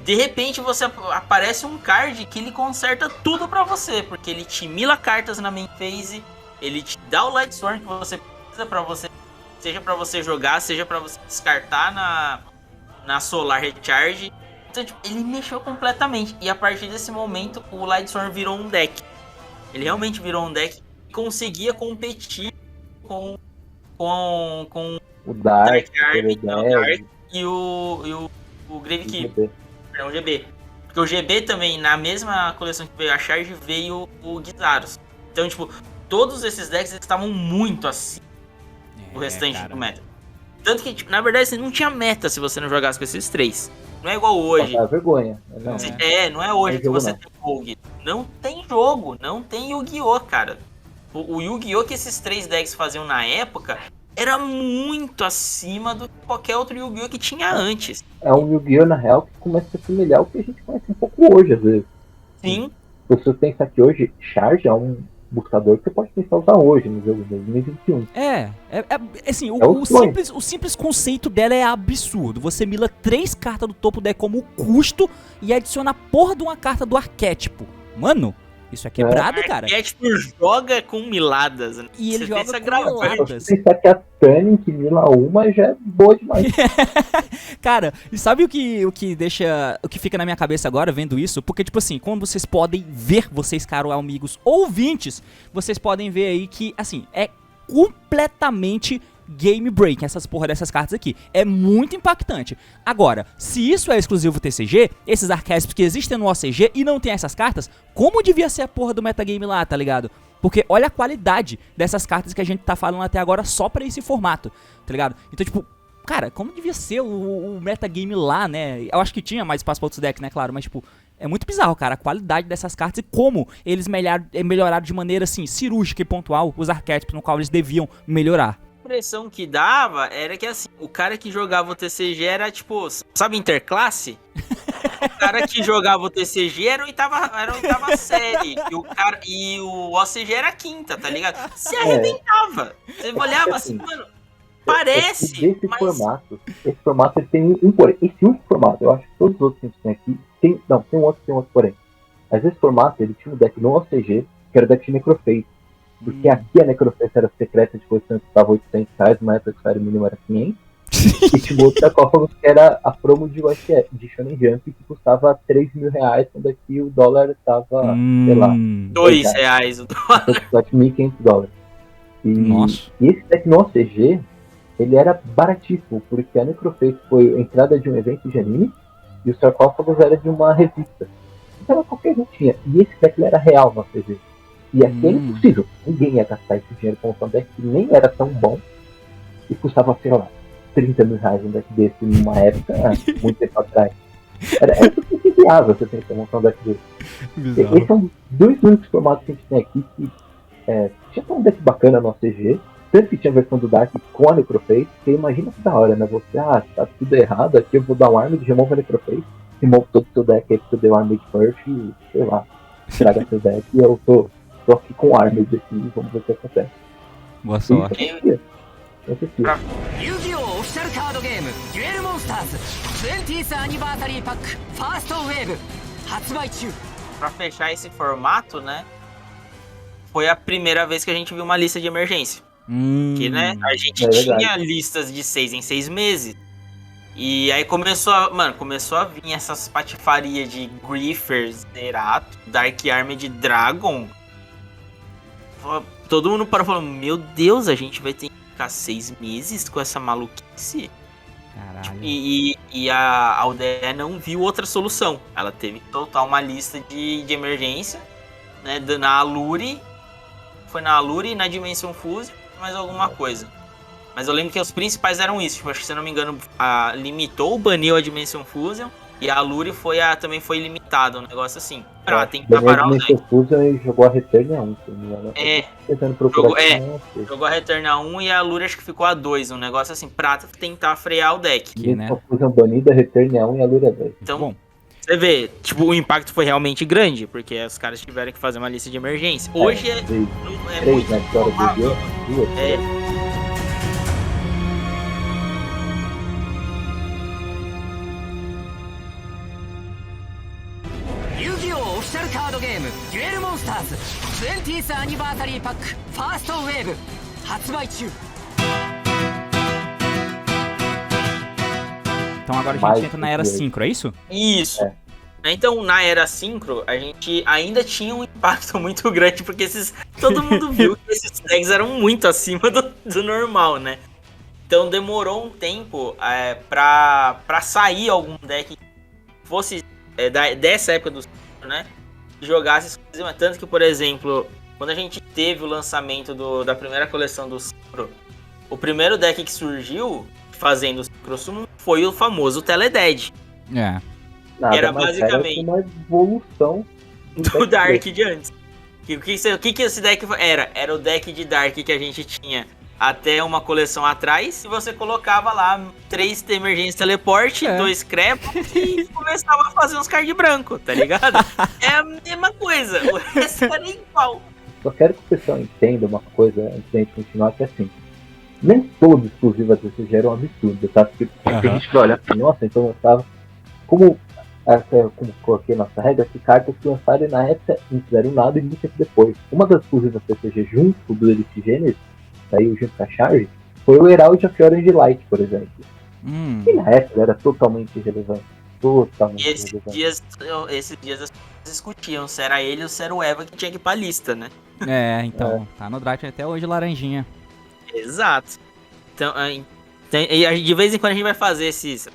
De repente você aparece um card que ele conserta tudo pra você, porque ele te mila cartas na main phase, ele te dá o Lightsworn que você precisa pra você, seja pra você jogar, seja pra você descartar na Solar Recharge. Então, tipo, ele mexeu completamente. E a partir desse momento, o Lightsworn virou um deck. Ele realmente virou um deck que conseguia competir com O Dark, Army, o Dark e o Gravekeeper. O GB. Porque o GB também, na mesma coleção que veio a Charge, veio o Gyzaros. Então, tipo, todos esses decks estavam muito acima do restante do meta. Tanto que, tipo, na verdade, você não tinha meta se você não jogasse com esses 3. Não é igual hoje. É vergonha. Não é hoje que você não. tem Rogue. Não tem jogo, não tem Yu-Gi-Oh, cara. O Yu-Gi-Oh que esses 3 decks faziam na época era muito acima do que qualquer outro Yu-Gi-Oh que tinha antes. É um Yu-Gi-Oh, na real, que começa a assemelhar o que a gente conhece um pouco hoje, às vezes. Sim. Se você pensar que hoje, Charge é um buscador que você pode pensar usar hoje, no jogo de 2021. Assim, É o sonho. o simples conceito dela é absurdo. Você mila 3 cartas do topo do deck como custo e adiciona a porra de uma carta do arquétipo. Mano, isso é quebrado, cara. O arquétipo joga com miladas. Né? E ele Você joga pensa com gravando. miladas. Se você pensar que a Tunning que mila uma já é boa demais. Cara, e sabe o que deixa. O que fica na minha cabeça agora vendo isso? Porque, tipo assim, como vocês podem ver, vocês, caros amigos ouvintes, vocês podem ver aí que, assim, é completamente game break essas porra dessas cartas aqui. É muito impactante. Agora, se isso é exclusivo TCG, esses arquétipos que existem no OCG e não tem essas cartas, como devia ser a porra do metagame lá, tá ligado? Porque olha a qualidade dessas cartas que a gente tá falando até agora só pra esse formato, tá ligado? Então, tipo, cara, como devia ser o metagame lá, né? Eu acho que tinha mais espaço pra outros decks, né, claro, mas, tipo, é muito bizarro, cara, a qualidade dessas cartas e como eles melhoraram de maneira, assim, cirúrgica e pontual os arquétipos no qual eles deviam melhorar. A impressão que dava era que, assim, o cara que jogava o TCG era, tipo, sabe, interclasse? O cara que jogava o TCG era a oitava série. E o OCG era a quinta, tá ligado? Se arrebentava. Você olhava assim, mano, parece. Esse formato ele tem um porém. Esse único formato, eu acho que todos os outros que a gente tem aqui. Tem um outro porém. Mas esse formato, ele tinha um deck no OCG, que era o deck de Necroface. Porque aqui a Necroface era secreta de coleção que custava R$800, na época que o salário mínimo era 500. E tinha outro sarcófago que era a promo de Shonen Jump, que custava R$3.000, quando aqui o dólar estava, sei lá, R$2 o dólar. $1.500. Nossa. E esse deck no OCG, ele era baratíssimo, porque a Necroface foi a entrada de um evento de anime e o sarcófago era de uma revista. Então qualquer um tinha. E esse deck ele era real no OCG. E aqui é impossível. Ninguém ia gastar esse dinheiro com um deck que nem era tão bom e custava, sei lá, R$30.000 um deck desse numa época, muito tempo atrás. Era totalmente inviável você ter que montar um deck desse. Esses são dois únicos formatos que a gente tem aqui que tinha um deck bacana no OCG, tanto que tinha a versão do Dark com a Necroface, que imagina que da hora, né? Você, tá tudo errado, aqui eu vou dar um Armid, remove a Necroface, remove todo o seu deck aí pra você dar um Armid first e, sei lá, traga seu deck e eu tô aqui com o Armid aqui, vamos ver o que acontece. Boa sorte. Yu-Gi-Oh! オフィシャルカードゲームデュエルモンスターズ 20th アニバーサリーパックファーストウェーブ発売中. Pra fechar esse formato, né, foi a primeira vez que a gente viu uma lista de emergência. Que, né, a gente tinha listas de 6 em 6 meses. E aí começou a vir essas patifarias de Griffers, Zerato, Dark Armed Dragon. Todo mundo parou e falou, meu Deus, a gente vai ter que ficar 6 meses com essa maluquice. Caralho. E a aldeia não viu outra solução. Ela teve que soltar uma lista de emergência, né, na Allure. Foi na Allure e na Dimension Fuse, mais alguma coisa. Mas eu lembro que os principais eram isso. Tipo, acho que, se eu não me engano, limitou, baniu a Dimension Fusion. E a Allure também foi limitada, um negócio assim. Pra tentar parar o deck. A Dimension Fusion e jogou a Return a 1, se não me engano. Jogou a Return a 1 e a Allure acho que ficou a 2. Um negócio assim, pra tentar frear o deck. Que, né? A Fusion banida, a Return a 1 e a Allure a 2. Então, bom, você vê, tipo, o impacto foi realmente grande, porque os caras tiveram que fazer uma lista de emergência. Hoje é muito na história do jogo, duas. Yu-Gi-Oh! オフィシャルカードゲームデュエルモンスターズ 20th 20th アニバーサリーパックファーストウェーブ発売中。 Então agora a Mais gente entra na era do que- Synchro, é isso? Isso. É. Então, na era Synchro, a gente ainda tinha um impacto muito grande, porque todo mundo viu que esses decks eram muito acima do normal, né? Então demorou um tempo pra sair algum deck que fosse dessa época do Synchro, né? Que jogasse exclusivamente. Tanto que, por exemplo, quando a gente teve o lançamento da primeira coleção do Synchro, o primeiro deck que surgiu fazendo o Synchro Summon foi o famoso Teledead. É. Nada Era mais basicamente uma evolução do Dark de antes. O que esse deck era? Era o deck de Dark que a gente tinha até uma coleção atrás, e você colocava lá 3 emergência teleporte, 2 crepo e começava a fazer uns card branco, tá ligado? É a mesma coisa, o resto era igual. Só quero que o pessoal entenda uma coisa antes da gente continuar, que é assim, nem todo exclusivo às vezes gera um absurdo, tá? Porque a gente vai olhar assim, nossa, então eu tava. Como coloquei nossa regra, que cartas que lançaram na época não fizeram nada e muito tempo depois. Uma das exclusivas TCG junto do Elite Gênesis, saiu junto com a Charge, foi o Herald of Orange Light, por exemplo. E na época era totalmente irrelevante. E esses dias as pessoas discutiam se era ele ou se era o Eva que tinha que ir pra lista, né? É, então, tá no draft até hoje laranjinha. Exato. Então, e de vez em quando a gente vai fazer esses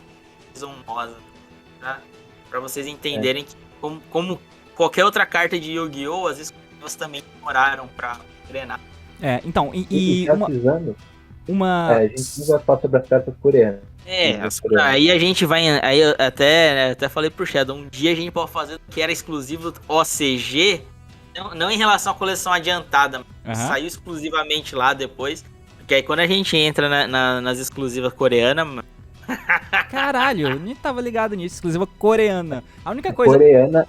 honrosa, tá? Pra vocês entenderem que como qualquer outra carta de Yu-Gi-Oh! As exclusivas também demoraram pra treinar. É, então, E precisando, uma... a gente não vai falar sobre as cartas coreanas. Aí a gente vai. Aí eu até falei pro Shadow, um dia a gente pode fazer o que era exclusivo OCG, não em relação à coleção adiantada, mas saiu exclusivamente lá depois. Porque aí quando a gente entra nas exclusivas coreanas, mano. Caralho, eu nem tava ligado nisso, exclusiva coreana. A única coisa... Coreana.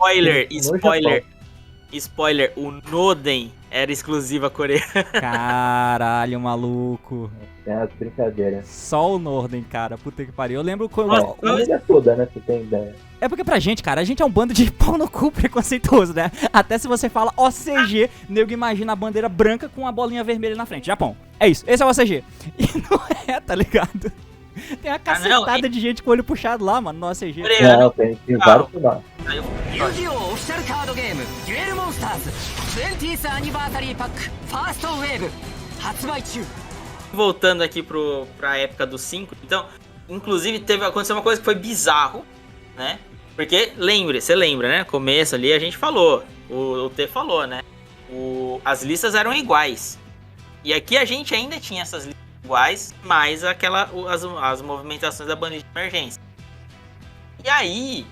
Spoiler, o Noden era exclusiva coreana. Caralho, maluco. É as brincadeiras. Só o Norden, cara, puta que pariu. Eu lembro quando... A família toda, né, você tem ideia. É porque pra gente, cara, a gente é um bando de pau no cu preconceituoso, né? Até se você fala OCG, nego imagina a bandeira branca com a bolinha vermelha na frente. Japão. É isso, esse é o OCG. E não é, tá ligado? Tem uma cacetada de gente com o olho puxado lá, mano, no OCG. Não, tem vários finais. Yu-Gi-Oh! オフィシャルカードゲームデュエルモンスターズ 20th アニバーサリーパックファーストウェーブ発売中。 Voltando aqui pra época do 5, então, inclusive aconteceu uma coisa que foi bizarro, né? Porque você lembra, né? Começo ali a gente falou, o T falou, né? As listas eram iguais. E aqui a gente ainda tinha essas listas iguais, mais as movimentações da bandeira de emergência. E aí,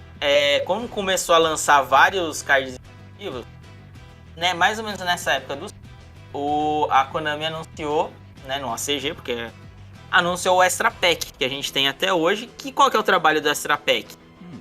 como começou a lançar vários cards exclusivos, né? Mais ou menos nessa época a Konami anunciou, né, no ACG, porque anunciou o Extra Pack, que a gente tem até hoje. Qual que é o trabalho do Extra Pack?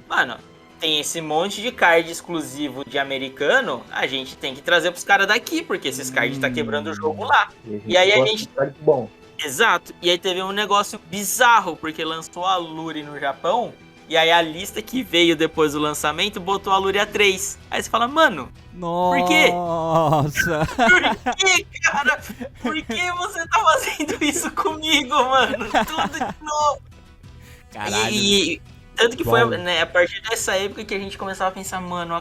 Mano, tem esse monte de card exclusivo de americano, a gente tem que trazer pros caras daqui, porque esses cards tá quebrando o jogo lá. E aí a gente... Bom. Exato, e aí teve um negócio bizarro, porque lançou a Lure no Japão, e aí a lista que veio depois do lançamento botou a Luria 3. Aí você fala, mano, por quê? Nossa. Por que, cara? Por que você tá fazendo isso comigo, mano? Tudo de novo. Caralho. E tanto que foi, né, a partir dessa época que a gente começava a pensar, mano,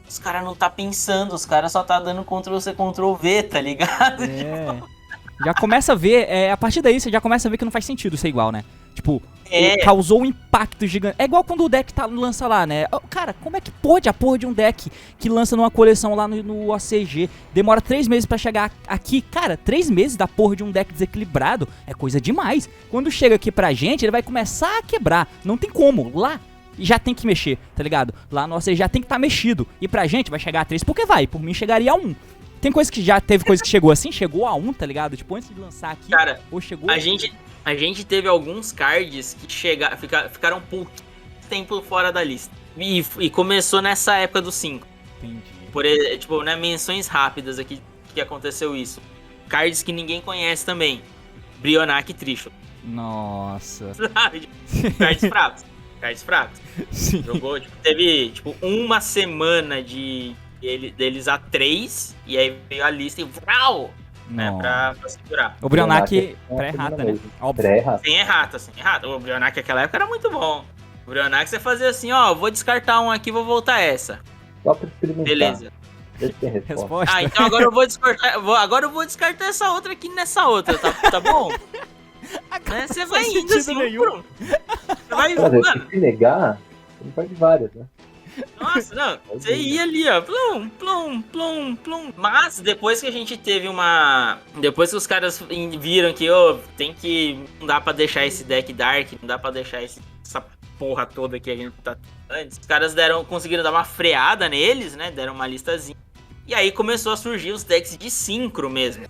os caras não tá pensando, os caras só tá dando Ctrl-C, Ctrl-V, tá ligado? Já começa a ver, a partir daí você já começa a ver que não faz sentido ser igual, né? Tipo, causou um impacto gigante. É igual quando o deck lança lá, né? Cara, como é que pode a porra de um deck que lança numa coleção lá no ACG, demora 3 meses pra chegar aqui? Cara, 3 meses da porra de um deck desequilibrado é coisa demais. Quando chega aqui pra gente, ele vai começar a quebrar. Não tem como. Lá já tem que mexer, tá ligado? Lá no ACG já tem que estar mexido. E pra gente vai chegar a 3 porque vai. Por mim chegaria a 1. Tem coisa que já teve coisa que chegou assim, chegou a 1, tá ligado? Tipo, antes de lançar aqui, cara, ou chegou a gente teve alguns cards que ficaram um pouco tempo fora da lista. E começou nessa época do 5. Entendi. Tipo, né, menções rápidas aqui que aconteceu isso. Cards que ninguém conhece também. Brionac e Tricho. Nossa. Cards fracos. Sim. Jogou, teve uma semana de deles a 3, e aí veio a lista e vrau, né, pra segurar. O Brionac pré-errata, né? Óbvio. Pré-errata. Sem errata. O Brionac naquela época era muito bom. O Brionac você fazia assim, ó, vou descartar um aqui, vou voltar essa. Só pra experimentar. Beleza. Deixa eu ter resposta. Resposta. Ah, então agora eu vou descartar essa outra aqui nessa outra, tá bom? Né, você vai faz indo sentido assim, nenhum. por um. Você vai, Cara, mano, se negar, você não perde várias, né? nossa, não, você ia ali, ó, plum, plum, plum, plum. Mas depois que a gente teve uma... Depois que os caras viram que, tem que... Não dá pra deixar esse deck dark, não dá pra deixar essa porra toda que a gente tá antes. Os caras conseguiram dar uma freada neles, né, deram uma listazinha. E aí começou a surgir os decks de synchro mesmo.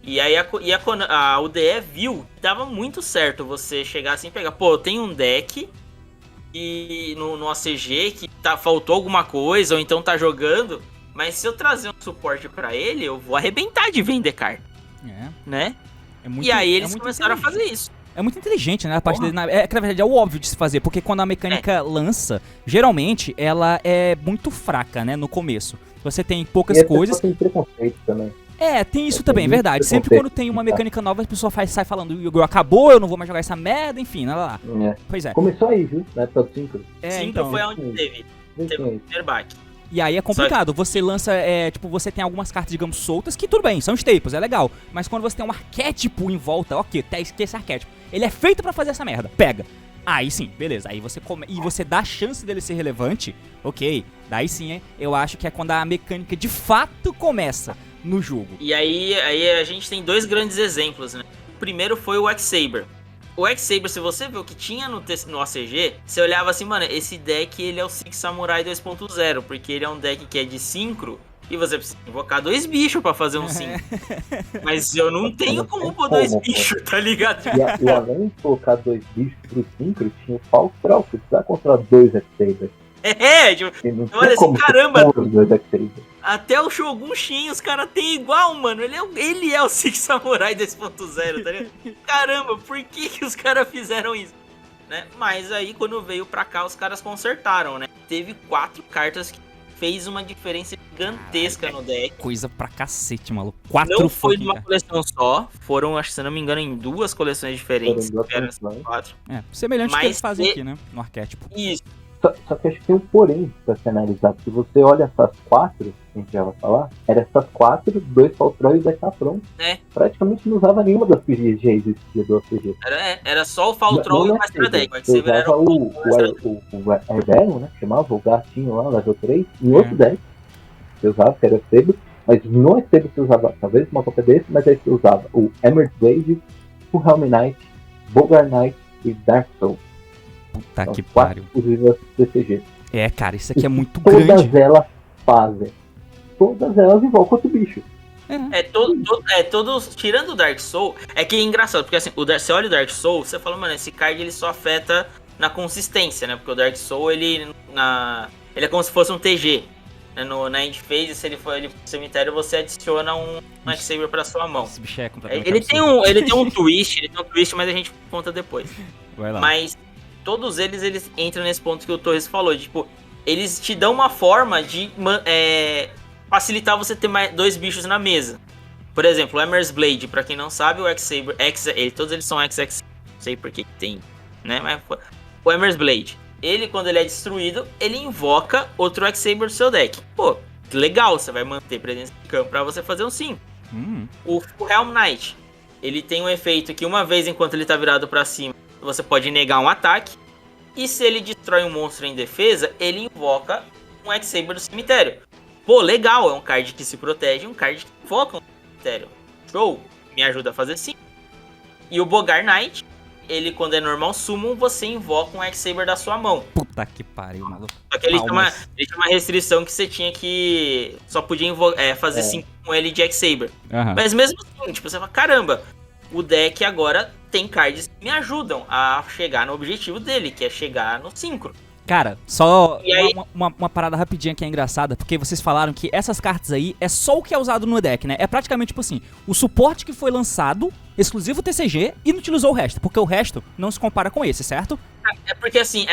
E aí a UDE viu que dava muito certo você chegar assim e pegar, pô, eu tenho um deck... E no ACG que faltou alguma coisa, ou então tá jogando, mas se eu trazer um suporte pra ele, eu vou arrebentar de vender carta, né? Muito, e aí eles muito começaram a fazer isso. É muito inteligente, né? A parte dele, é que na verdade é o óbvio de se fazer, porque quando a mecânica lança, geralmente ela é muito fraca, né? No começo. Você tem poucas coisas. Tem preconceito também. Tem isso também, é verdade. Sempre quando tem uma mecânica nova, a pessoa sai falando, o jogo acabou, eu não vou mais jogar essa merda, enfim, lá. Pois é. Começou aí, viu? Na época do Synchro. Synchro foi onde teve o primeiro back. E aí é complicado, você lança, você tem algumas cartas, digamos, soltas, que tudo bem, são staples, é legal. Mas quando você tem um arquétipo em volta, ok, esse arquétipo, ele é feito pra fazer essa merda, pega. Aí sim, beleza, aí você dá a chance dele ser relevante, ok, daí sim, eu acho que é quando a mecânica de fato começa no jogo. E aí a gente tem dois grandes exemplos, né? O primeiro foi o X-Saber. O X-Saber, se você vê o que tinha no ACG, você olhava assim, mano, esse deck ele é o Six Samurai 2.0, porque ele é um deck que é de synchro, e você precisa invocar 2 bichos pra fazer um synchro. Mas eu não tenho como pôr 2 bichos, tá ligado? E além de colocar 2 bichos pro synchro, tinha o Falstral, que precisava controlar 2 X-Saber. Tipo, olha assim, caramba, 2 X-Saber. Até o Shogun Shin os caras tem igual, mano. Ele é o Six Samurai 2.0, tá ligado? Caramba, por que os caras fizeram isso? Né? Mas aí, quando veio pra cá, os caras consertaram, né? Teve 4 cartas que fez uma diferença gigantesca no deck. Coisa pra cacete, maluco. 4 não foi numa coleção só. Foram, acho que se não me engano, em 2 coleções diferentes. Foram 4. Semelhante ao que eles fazem aqui, né? No arquétipo. Isso. Só que acho que tem um porém pra ser analisado. Se você olha essas 4, que a gente já vai falar, era essas 4, 2 Falstral e 2 Safron. Praticamente não usava nenhuma das PGs já existia do ACG. Era só o Falstral e o Master Deck. Você usava o Herbarium, né? Que chamava o gatinho lá, level 3, em outro deck. Você usava, que era Sebo, mas no Sebo você usava talvez uma cópia desse, mas aí você usava o Emerald Blade, o Helm Knight, Bogar Knight e Dark Soul. Puta que pariu. DCG. Cara, isso aqui é muito grande. Todas elas fazem. Todas elas invocam outro bicho. Todos, tirando o Dark Soul, é que é engraçado, porque assim, você olha o Dark Soul, você fala, mano, esse card ele só afeta na consistência, né? Porque o Dark Soul, ele é como se fosse um TG. Né? Na end phase, se ele for pro cemitério, você adiciona um X-Saber pra sua mão. Esse bicho é completamente ele tem um twist, mas a gente conta depois. Vai lá. Mas todos eles entram nesse ponto que o Torres falou, tipo, eles te dão uma forma de facilitar você ter mais 2 bichos na mesa. Por exemplo, o Emer's Blade, pra quem não sabe, o X-Saber, todos eles são XX, não sei por que tem, né, mas o Emer's Blade, ele quando ele é destruído, ele invoca outro X-Saber do seu deck. Pô, que legal, você vai manter presença de campo pra você fazer um sim. O Helm Knight, ele tem um efeito que uma vez enquanto ele tá virado pra cima, você pode negar um ataque. E se ele destrói um monstro em defesa, ele invoca um X-Saber do cemitério. Pô, legal, é um card que se protege, um card que invoca um cemitério. Show, me ajuda a fazer sim. E o Bogar Knight, ele quando é normal summon, você invoca um X-Saber da sua mão. Puta que pariu, maluco. Só que ele tinha uma restrição que você tinha que... Só podia fazer 5 com ele de X-Saber. Mas mesmo assim, tipo, você fala, caramba, o deck agora tem cards que me ajudam a chegar no objetivo dele, que é chegar no synchro. Cara, só aí... uma parada rapidinha que é engraçada, porque vocês falaram que essas cartas aí é só o que é usado no deck, né? É praticamente tipo assim, o suporte que foi lançado, exclusivo TCG, e não utilizou o resto, porque o resto não se compara com esse, certo? É porque assim,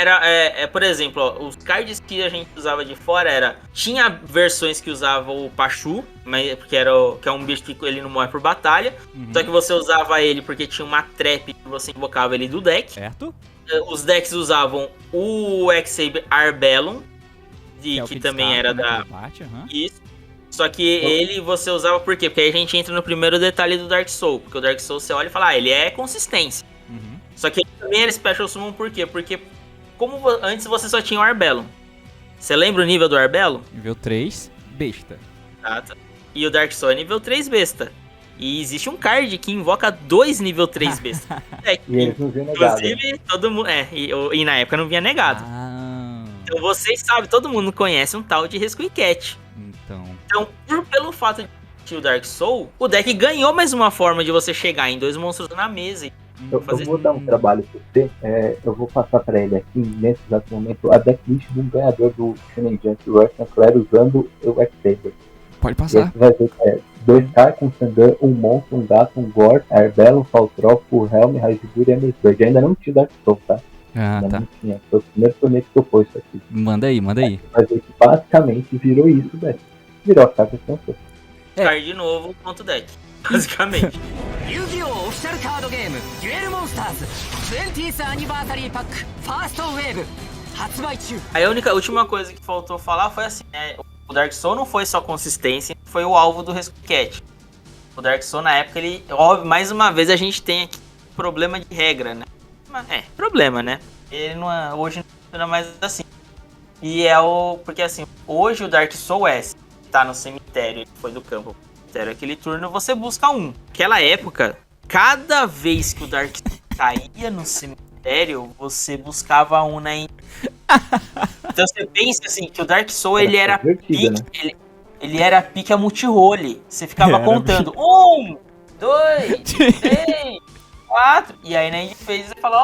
por exemplo, ó, os cards que a gente usava de fora tinha versões que usavam o Pachu, mas, que é um bicho que ele não morre por batalha. Só que você usava ele porque tinha uma trap que você invocava ele do deck. Certo? Os decks usavam o X-Saber Arbellum, É o que também destaca, era né, da. combate, Isso. Só que ele você usava por quê? Porque aí a gente entra no primeiro detalhe do Dark Soul. Porque o Dark Soul você olha e fala, ele é consistência. Só que ele também era Special Summon por quê? Porque antes você só tinha o Arbellum. Você lembra o nível do Arbellum? Nível 3, besta. Tá. E o Dark Soul é nível 3 besta. E existe um card que invoca 2 nível 3 besta. E eles não viam negado. Inclusive, todo mundo. E na época não vinha negado. Ah, Então vocês sabem, todo mundo conhece um tal de Rescue Cat. Então, pelo fato de ter o Dark Soul, o deck ganhou mais uma forma de você chegar em 2 monstros na mesa e Eu vou dar um trabalho pra você, eu vou passar pra ele aqui, nesse exato momento, a decklist de um ganhador do Shonen Jump Russian Claire usando o X-Saber. pode E aí passar. você vai ver que é 2K com Sandan, um monstro, um gato, um Gore, Arbellum, Faltrop, Helm, Raijibur e Emersburg. Ainda não tinha Dark Soul, tá? Ah, Ainda tá. não tinha. Foi o primeiro torneio que topou isso aqui. Manda aí. Vai ver que basicamente virou isso, velho. Virou a carta que pensou. card de novo contra o deck. Basicamente. 遊戯王オフィシャルカードゲームデュエルモンスターズ 20th アニバーサリーパックファーストウェーブ発売中。 Aí a última coisa que faltou falar foi assim, né? O Dark Soul não foi só consistência, foi o alvo do Rescue Cat. O Dark Soul na época, óbvio, mais uma vez a gente tem aqui problema de regra, né? Problema, né? Ele não é, hoje não é mais assim. E porque assim, hoje o Dark Soul tá no cemitério, ele foi do campo. Aquele turno você busca um. Naquela época, cada vez que o Dark Soul caía no cemitério, você buscava um na Então você pensa assim, que o Dark Soul ele era pique, né? ele era pique a multirole. Você ficava contando 1, 2, 3, 4. E aí né, a gente fez e falou,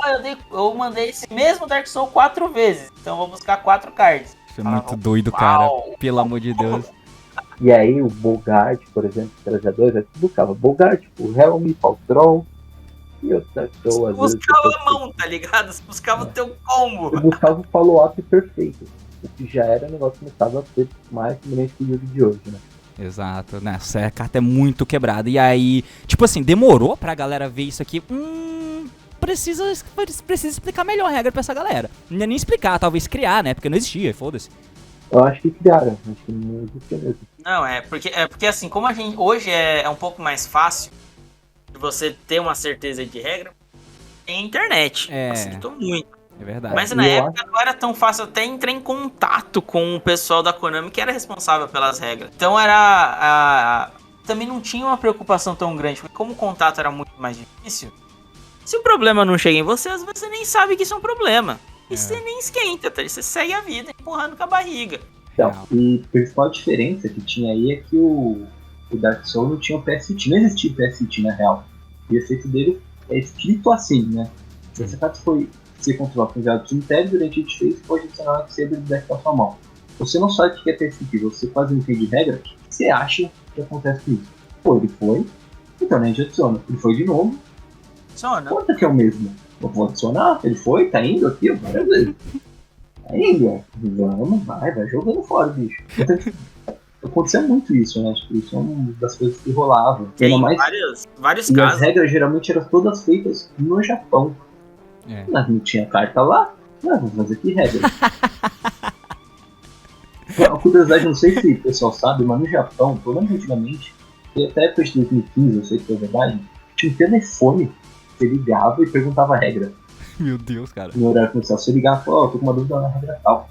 eu mandei esse mesmo Dark Soul 4 vezes. Então eu vou buscar 4 cards. Isso é muito doido, cara. Pelo amor de Deus. E aí o Bogart, por exemplo, o trajador, você buscava Bogart, o Helm, Faltrol e o Dark Soul. Você buscava a mão, tá ligado? Você buscava o teu combo. Você buscava o follow-up perfeito. O que já era um negócio que começava a ser mais semelhante que o jogo de hoje, né? Exato, né? Essa carta é muito quebrada. E aí, tipo assim, demorou pra galera ver isso aqui. Precisa explicar melhor a regra pra essa galera. Não ia nem explicar, talvez criar, né? Porque não existia, foda-se. Eu acho que criaram, acho que não existia mesmo. Não, porque assim, como a gente hoje é um pouco mais fácil de você ter uma certeza de regra, tem internet. Facilitou muito. É verdade. Mas na época não era tão fácil até entrar em contato com o pessoal da Konami que era responsável pelas regras. Então também não tinha uma preocupação tão grande, porque como o contato era muito mais difícil, se o problema não chega em você, às vezes você nem sabe que isso é um problema. E você nem esquenta, tá? Você segue a vida empurrando com a barriga. Então, e a principal diferença que tinha aí é que o Dark Souls não tinha o PST, não existia o PST na real. E o efeito dele é escrito assim, né? Se essa carta foi ser controlado com o enviado do cemitério, durante a gente você pode adicionar o X-Saber do deck da sua mão. Você não sabe o que é PST, você quase não entende regra, o que você acha que acontece com isso? Pô, ele foi, então a gente adiciona. Ele foi de novo, conta que é o mesmo. Eu vou adicionar, ele foi, tá indo aqui várias vezes. Tá indo, vamos, vai jogando fora, bicho. Então, acontecia muito isso, né? Tipo, isso é uma das coisas que rolavam. Tem mais, vários e casos. as regras geralmente eram todas feitas no Japão. Mas não tinha carta lá, vamos fazer aqui regra. A curiosidade, não sei se o pessoal sabe, mas no Japão, pelo menos antigamente, até a época de 2015, eu sei que é verdade, tinha um telefone. Você ligava e perguntava a regra. Meu Deus, cara. No horário comercial, você ligava e falava, tô com uma dúvida na regra tal.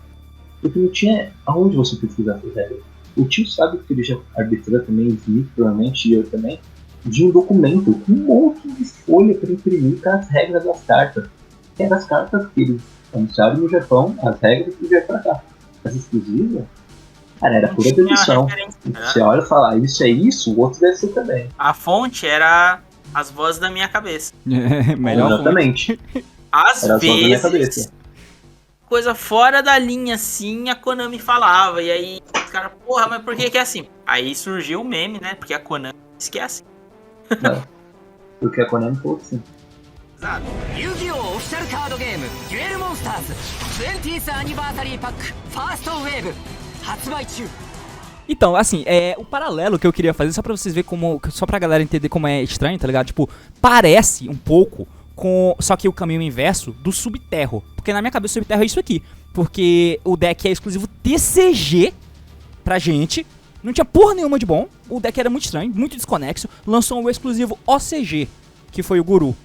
Porque não tinha aonde você pesquisar essas regras. O tio sabe que ele já arbitrou também, Smith, provavelmente, e eu também, de um documento com um monte de folha para imprimir com as regras das cartas. Que eram as cartas que eles anunciaram no Japão, as regras que vieram pra cá. As exclusivas, cara, era pura dedução. Você olha e fala, isso é isso, o outro deve ser também. A fonte era as vozes da minha cabeça. Melhor. Exatamente. Às vezes, coisa fora da linha, assim, a Konami falava. E aí, os caras, porra, mas por que é assim? Aí surgiu o meme, né? Porque a Konami disse que é assim. Porque a Konami falou assim. Exato. 遊戯王オフィシャルルカードゲームデュエルモンスターズ 20th アニバーサリーパックファーストウェーブ発売中。 Então, assim, o paralelo que eu queria fazer, só pra vocês verem como. Só pra galera entender como é estranho, tá ligado? Tipo, parece um pouco com. Só que o caminho inverso do Subterror. Porque na minha cabeça o Subterror é isso aqui. Porque o deck é exclusivo TCG pra gente. Não tinha porra nenhuma de bom. O deck era muito estranho, muito desconexo. Lançou um exclusivo OCG, que foi o Guru.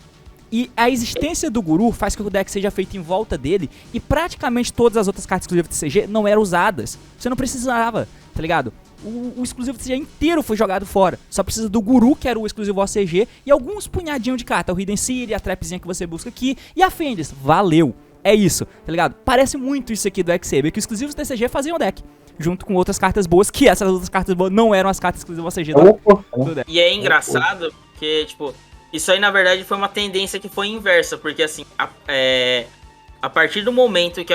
E a existência do Guru faz com que o deck seja feito em volta dele. E praticamente todas as outras cartas exclusivas de CG não eram usadas. Você não precisava, tá ligado? O exclusivo de CG inteiro foi jogado fora. Só precisa do Guru, que era o exclusivo OCG. E alguns punhadinhos de carta. O Hidden City, a trapzinha que você busca aqui. E a Fenris. Valeu. É isso, tá ligado? Parece muito isso aqui do XCB. Que os exclusivos de CG faziam o deck. Junto com outras cartas boas. Que essas outras cartas boas não eram as cartas exclusivas OCG do deck. E é engraçado porque, tipo... Isso aí, na verdade, foi uma tendência que foi inversa, porque, assim, a partir do momento que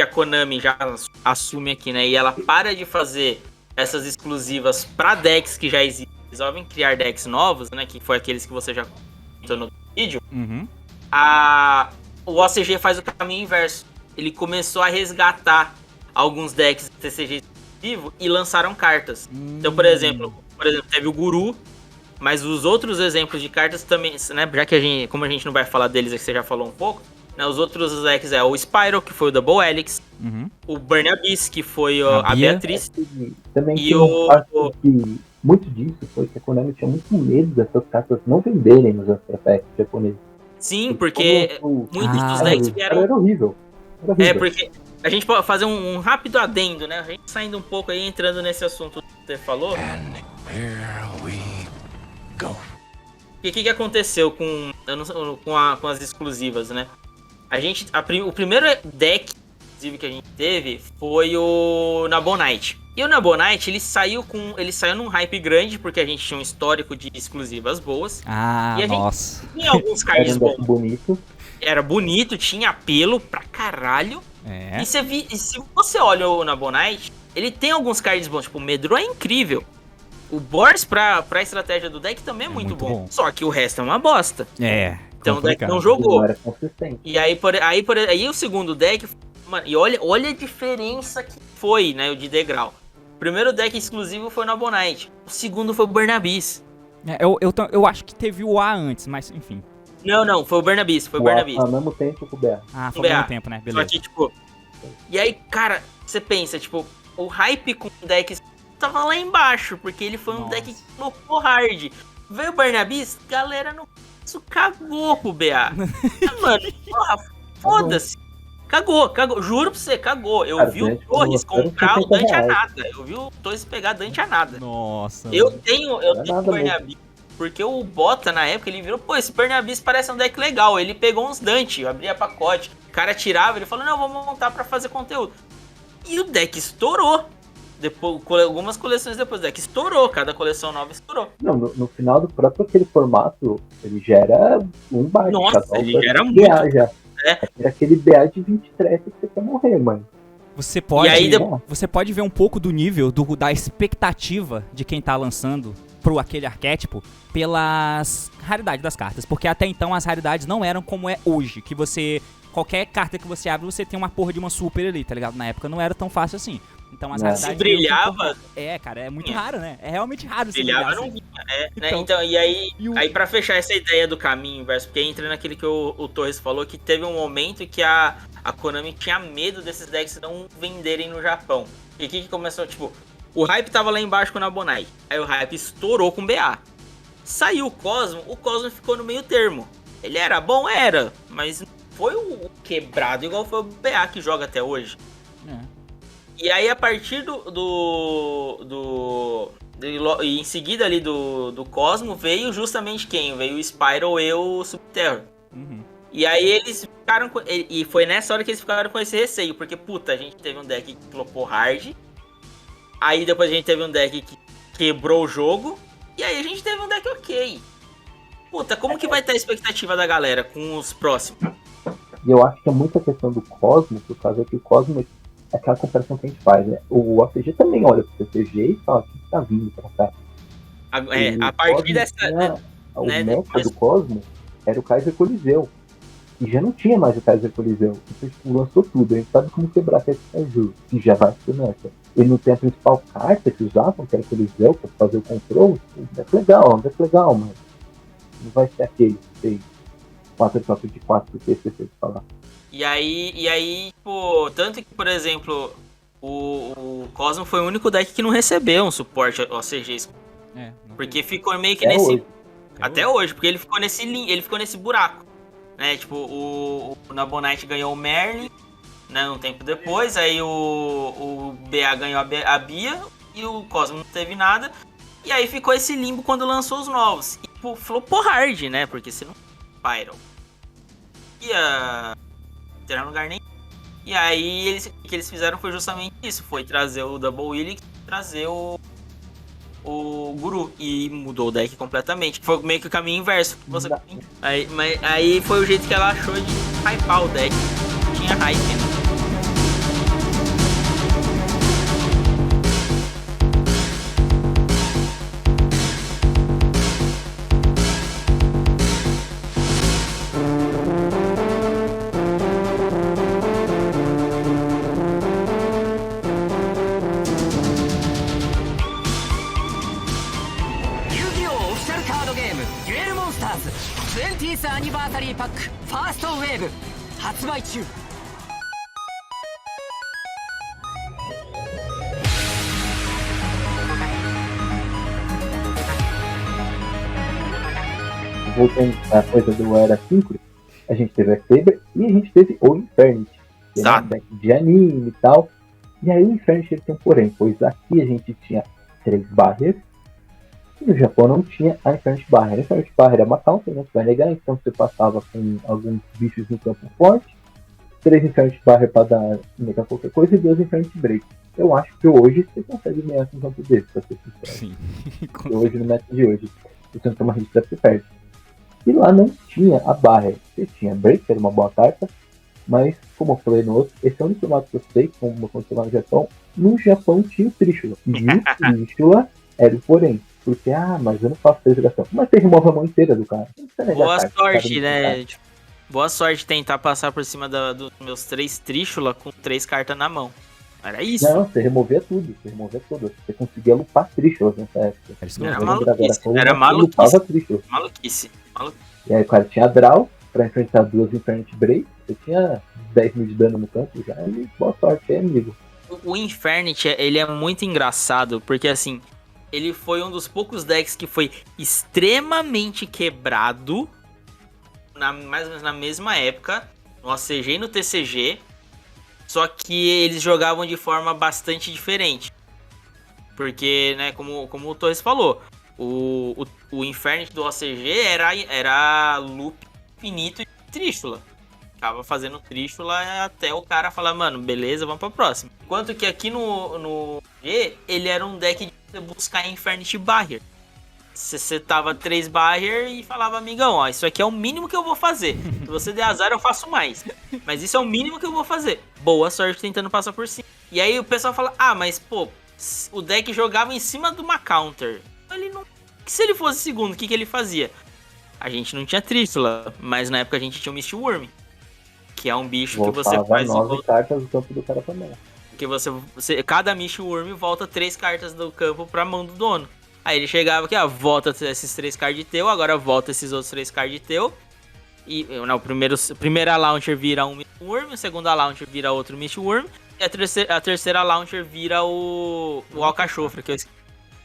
a Konami já assume aqui, né, e ela para de fazer essas exclusivas pra decks que já existem, resolvem criar decks novos, né, que foi aqueles que você já comentou no vídeo, o OCG faz o caminho inverso. Ele começou a resgatar alguns decks TCG exclusivo e lançaram cartas. Então, por exemplo, teve o Guru. Mas os outros exemplos de cartas também, né? Já que como a gente não vai falar deles, é que você já falou um pouco, né? Os outros decks o Spyro, que foi o Double Helix, o Burn Abyss, que foi a Beatriz, também e que muito disso foi que a Konami tinha muito medo dessas cartas não venderem nos Extra Packs japoneses. Sim, porque muitos dos decks vieram... Era horrível. Porque a gente pode fazer um rápido adendo, né? A gente saindo um pouco aí, entrando nesse assunto que você falou. O que aconteceu com as exclusivas, né? O primeiro deck exclusivo que a gente teve foi o Nabonite. E o Nabonite, ele saiu num hype grande, porque a gente tinha um histórico de exclusivas boas. E gente tinha alguns cards bons. Bonito. Era bonito, tinha apelo pra caralho. E se você olha o Nabonite, ele tem alguns cards bons, tipo, o Medro é incrível. O Boros pra estratégia do deck também é muito bom. Só que o resto é uma bosta. Então o deck não jogou. E aí o segundo deck... Mano, e olha a diferença que foi, né? O de degrau. O primeiro deck exclusivo foi o Nabonite. O segundo foi o Burn Abyss. Eu acho que teve o A antes, mas enfim. Não, foi o Burn Abyss. Foi o Burn Abyss. Ao mesmo tempo que o BA. Foi ao mesmo tempo, né? Beleza. Só que, tipo... E aí, cara, você pensa, tipo... O hype com o deck tava lá embaixo, porque ele foi um deck que colocou hard. Veio o Burn Abyss, galera isso cagou pro BA. Mano, porra, foda-se. Cagou, juro pra você, cagou. Eu vi o Torres comprar o Dante a nada. Eu vi o Torres pegar Dante a nada. Nossa. Eu tenho o Burn Abyss, porque o Bota, na época, ele virou, esse Burn Abyss parece um deck legal. Ele pegou uns Dante, abria pacote, o cara tirava, ele falou, não, vamos montar pra fazer conteúdo. E o deck estourou. Depois, algumas coleções depois, o deck estourou, cada coleção nova estourou. Não, no final do próprio aquele formato, ele já era um baixo. Nossa, ele já era muito. Já. Era aquele BA de 23 que você quer morrer, mano. Você pode ver um pouco do nível, da expectativa de quem tá lançando pro aquele arquétipo pelas raridades das cartas. Porque até então as raridades não eram como é hoje, que você... Qualquer carta que você abre, você tem uma porra de uma super ali, tá ligado? Na época não era tão fácil assim. Então as raridades... Se brilhava... cara, é muito raro, né? É realmente raro. Brilhava não vinha, Então, e aí pra fechar essa ideia do caminho inverso, porque entra naquele que o Torres falou, que teve um momento que a Konami tinha medo desses decks não venderem no Japão. E o que começou? Tipo, o hype tava lá embaixo com o Nabonai. Aí o hype estourou com o BA. Saiu o Cosmo ficou no meio termo. Ele era bom? Era, mas... Foi o quebrado, igual foi o BA que joga até hoje. E aí, a partir e em seguida ali do Cosmo, veio justamente quem? Veio o Spyro e o Subterror. E aí eles ficaram... E foi nessa hora que eles ficaram com esse receio. Porque, puta, a gente teve um deck que flopou hard. Aí depois a gente teve um deck que quebrou o jogo. E aí a gente teve um deck ok. Puta, como que vai estar a expectativa da galera com os próximos? E eu acho que é muita questão do Cosmo, por causa que o Cosmo é aquela comparação que a gente faz, né? O OCG também olha pro CCG e fala, o que tá vindo pra cá? A partir dessa... O meta do Cosmo era o Kaiser Coliseu. E já não tinha mais o Kaiser Coliseu. Então, tipo, lançou tudo. A gente sabe como quebrar esse Kaiju, que já vai ser nessa. E não tem a principal carta que usavam, que era o Coliseu, pra fazer o controle. É legal, mas não vai ser aquele que tem 4 toques de 4 que eu esqueci de falar. E aí, tipo, tanto que, por exemplo, o Cosmo foi o único deck que não recebeu um suporte OCG. Porque ficou meio que Até nesse... hoje. Até hoje, porque ele ficou nesse buraco. Né, tipo, o Nabonite ganhou o Merlin, né, um tempo depois, aí o BA ganhou a Bia e o Cosmo não teve nada, e aí ficou esse limbo quando lançou os novos. E tipo, flopou hard, né, porque se não Pyro ia ter lugar nem. E aí o que eles fizeram foi justamente isso, foi trazer o Double Helix, trazer o Guru, e mudou o deck completamente. Foi meio que o caminho inverso. Aí foi o jeito que ela achou de hypar o deck. Tinha hype, né? Anniversary Pack First Wave 発売中。Voltando à coisa do Era 5, a gente teve a Saber e a gente teve o Infernity, que era um deck de anime e tal. E aí o Infernity tem um porém, pois aqui a gente tinha 3 barreiras. E no Japão não tinha a Infernity Barrier. A Infernity Barrier é uma counter, né? Você vai negar, então você passava com alguns bichos no campo forte, 3 Infernity Barrier para dar negar qualquer coisa e 2 Infernity Break. Eu acho que hoje você consegue ganhar com um campo desse, pra ser sincero. Sim. Hoje, no método de hoje, se você não toma hit, você perde. E lá não tinha a Barrier. Você tinha Break, que era uma boa carta, mas, como eu falei no outro, esse é o único formato que eu sei, como aconteceu lá no Japão. No Japão tinha o Trishula. E o Trishula era o porém. Porque, mas eu não faço delegação. Mas você remove a mão inteira do cara. Boa sorte, né? Tipo, boa sorte tentar passar por cima dos meus 3 Trishula com 3 cartas na mão. Era isso? Não, você removia tudo. Você conseguia lupar Trishula nessa época. Era maluquice. Maluquice. E aí o cara tinha Draw pra enfrentar 2 Infernity Break. Você tinha 10 mil de dano no campo já. E boa sorte, amigo. O Infernity, ele é muito engraçado, porque assim... Ele foi um dos poucos decks que foi extremamente quebrado, mais ou menos na mesma época, no ACG e no TCG, só que eles jogavam de forma bastante diferente. Porque, né, como o Torres falou, o Infernity do ACG era loop infinito de Trishula. Ficava fazendo Trishula até o cara falar, mano, beleza, vamos pra próxima. Enquanto que aqui no G, ele era um deck de buscar Infernity Barrier. Você setava 3 Barrier e falava, amigão, ó, isso aqui é o mínimo que eu vou fazer. Se você der azar, eu faço mais. Mas isso é o mínimo que eu vou fazer. Boa sorte tentando passar por cima. E aí o pessoal fala, mas pô, o deck jogava em cima de uma counter. Ele não... Se ele fosse segundo, o que ele fazia? A gente não tinha Trishula, mas na época a gente tinha o Misty Worm. Que é um bicho que você faz... 9 cartas do campo do cara também. Que você cada Misty Worm volta 3 cartas do campo pra mão do dono. Aí ele chegava aqui, volta esses 3 cards teu, agora volta esses outros 3 cards teu. E não, primeira launcher vira um Misty Worm, a segunda launcher vira outro Misty Worm. E a terceira launcher vira o Alcachofra, que eu esqueci.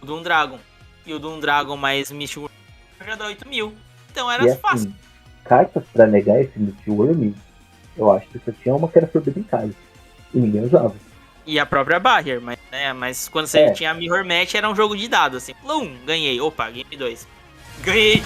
O Doom Dragon. E o Doom Dragon mais Misty Worm já dá 8 mil. Então era fácil. Assim, cartas pra negar esse Misty Worm, eu acho que só tinha uma que era Forbidden Card. E ninguém usava. E a própria Barrier, mas quando você tinha a Mirror Match era um jogo de dados, assim. Ganhei. Opa, game 2. Ganhei.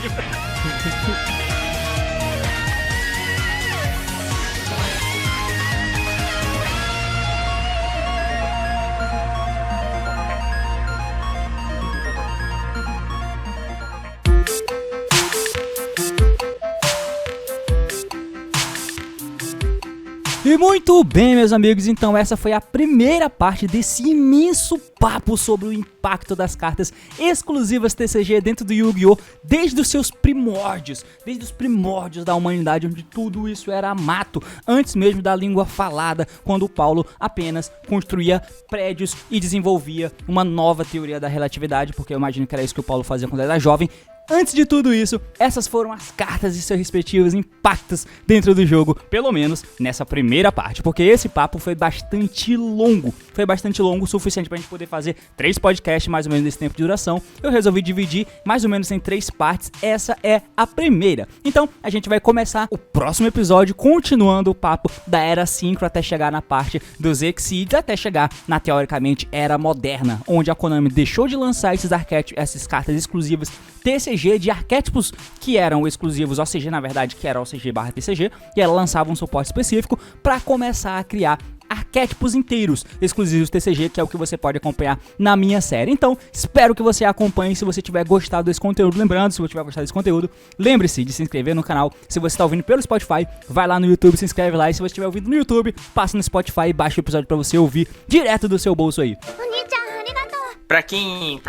E muito bem, meus amigos, então essa foi a primeira parte desse imenso papo sobre o impacto das cartas exclusivas TCG dentro do Yu-Gi-Oh! Desde os seus primórdios, desde os primórdios da humanidade, onde tudo isso era mato, antes mesmo da língua falada, quando o Paulo apenas construía prédios e desenvolvia uma nova teoria da relatividade, porque eu imagino que era isso que o Paulo fazia quando era jovem. Antes de tudo isso, essas foram as cartas e seus respectivos impactos dentro do jogo, pelo menos nessa primeira parte, porque esse papo foi bastante longo, o suficiente pra gente poder fazer 3 podcasts mais ou menos desse tempo de duração. Eu resolvi dividir mais ou menos em 3 partes, essa é a primeira. Então, a gente vai começar o próximo episódio continuando o papo da Era Synchro até chegar na parte dos Exceeds, até chegar na, teoricamente, Era Moderna, onde a Konami deixou de lançar esses arquétipos, essas cartas exclusivas TCG de arquétipos que eram exclusivos OCG, na verdade, que era OCG/TCG, e ela lançava um suporte específico para começar a criar arquétipos inteiros exclusivos TCG, que é o que você pode acompanhar na minha série. Então, espero que você acompanhe se você tiver gostado desse conteúdo. Lembrando, se você tiver gostado desse conteúdo, lembre-se de se inscrever no canal. Se você está ouvindo pelo Spotify, vai lá no YouTube, se inscreve lá. E se você estiver ouvindo no YouTube, passa no Spotify e baixa o episódio para você ouvir direto do seu bolso aí. Pra quem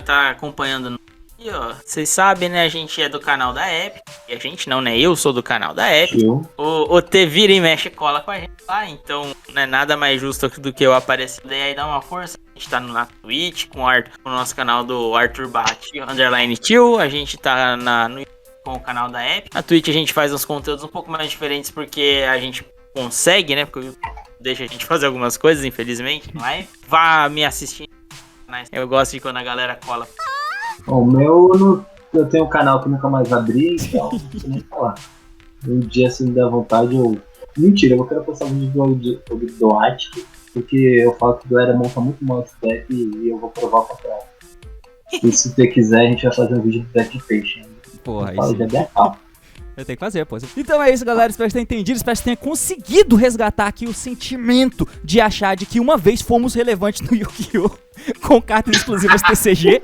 tá acompanhando no vídeo, ó, vocês sabem, né? A gente é do canal da Epic. E a gente não, né? Eu sou do canal da Epic. O T vira e mexe cola com a gente lá. Então, não é nada mais justo do que eu aparecer. Daí aí dá uma força. A gente tá na Twitch com o nosso canal do Arthur _Tio. A gente tá no YouTube com o canal da Epic. Na Twitch a gente faz uns conteúdos um pouco mais diferentes porque a gente consegue, né? Porque o YouTube deixa a gente fazer algumas coisas, infelizmente. Mas vá me assistir. Eu gosto de quando a galera cola. O meu, eu tenho um canal que nunca mais abri, então não preciso nem falar. Um dia, se me der vontade, eu... Mentira, eu vou querer postar um vídeo do Attic, porque eu falo que o galera monta muito mal esse deck e eu vou provar o contrário. E se você quiser, a gente vai fazer um vídeo do deck de peixe. Porra, eu falo, já é calma. Eu tenho que fazer, pô. Então é isso, galera. Espero que tenha entendido. Espero que tenha conseguido resgatar aqui o sentimento de achar de que uma vez fomos relevantes no Yu-Gi-Oh! Com cartas exclusivas TCG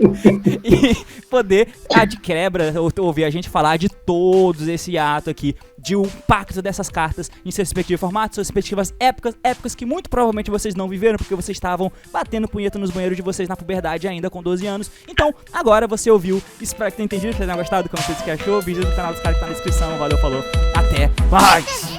e poder, de quebra, ouvir a gente falar de todos esse ato aqui, de o impacto dessas cartas em seus respectivos formatos, suas respectivas épocas que muito provavelmente vocês não viveram, porque vocês estavam batendo punheta nos banheiros de vocês na puberdade ainda com 12 anos. Então, agora você ouviu. Espero que tenha entendido, que tenha gostado, como vocês que achou. O vídeo do canal dos caras que tá na descrição. Valeu, falou. Até mais!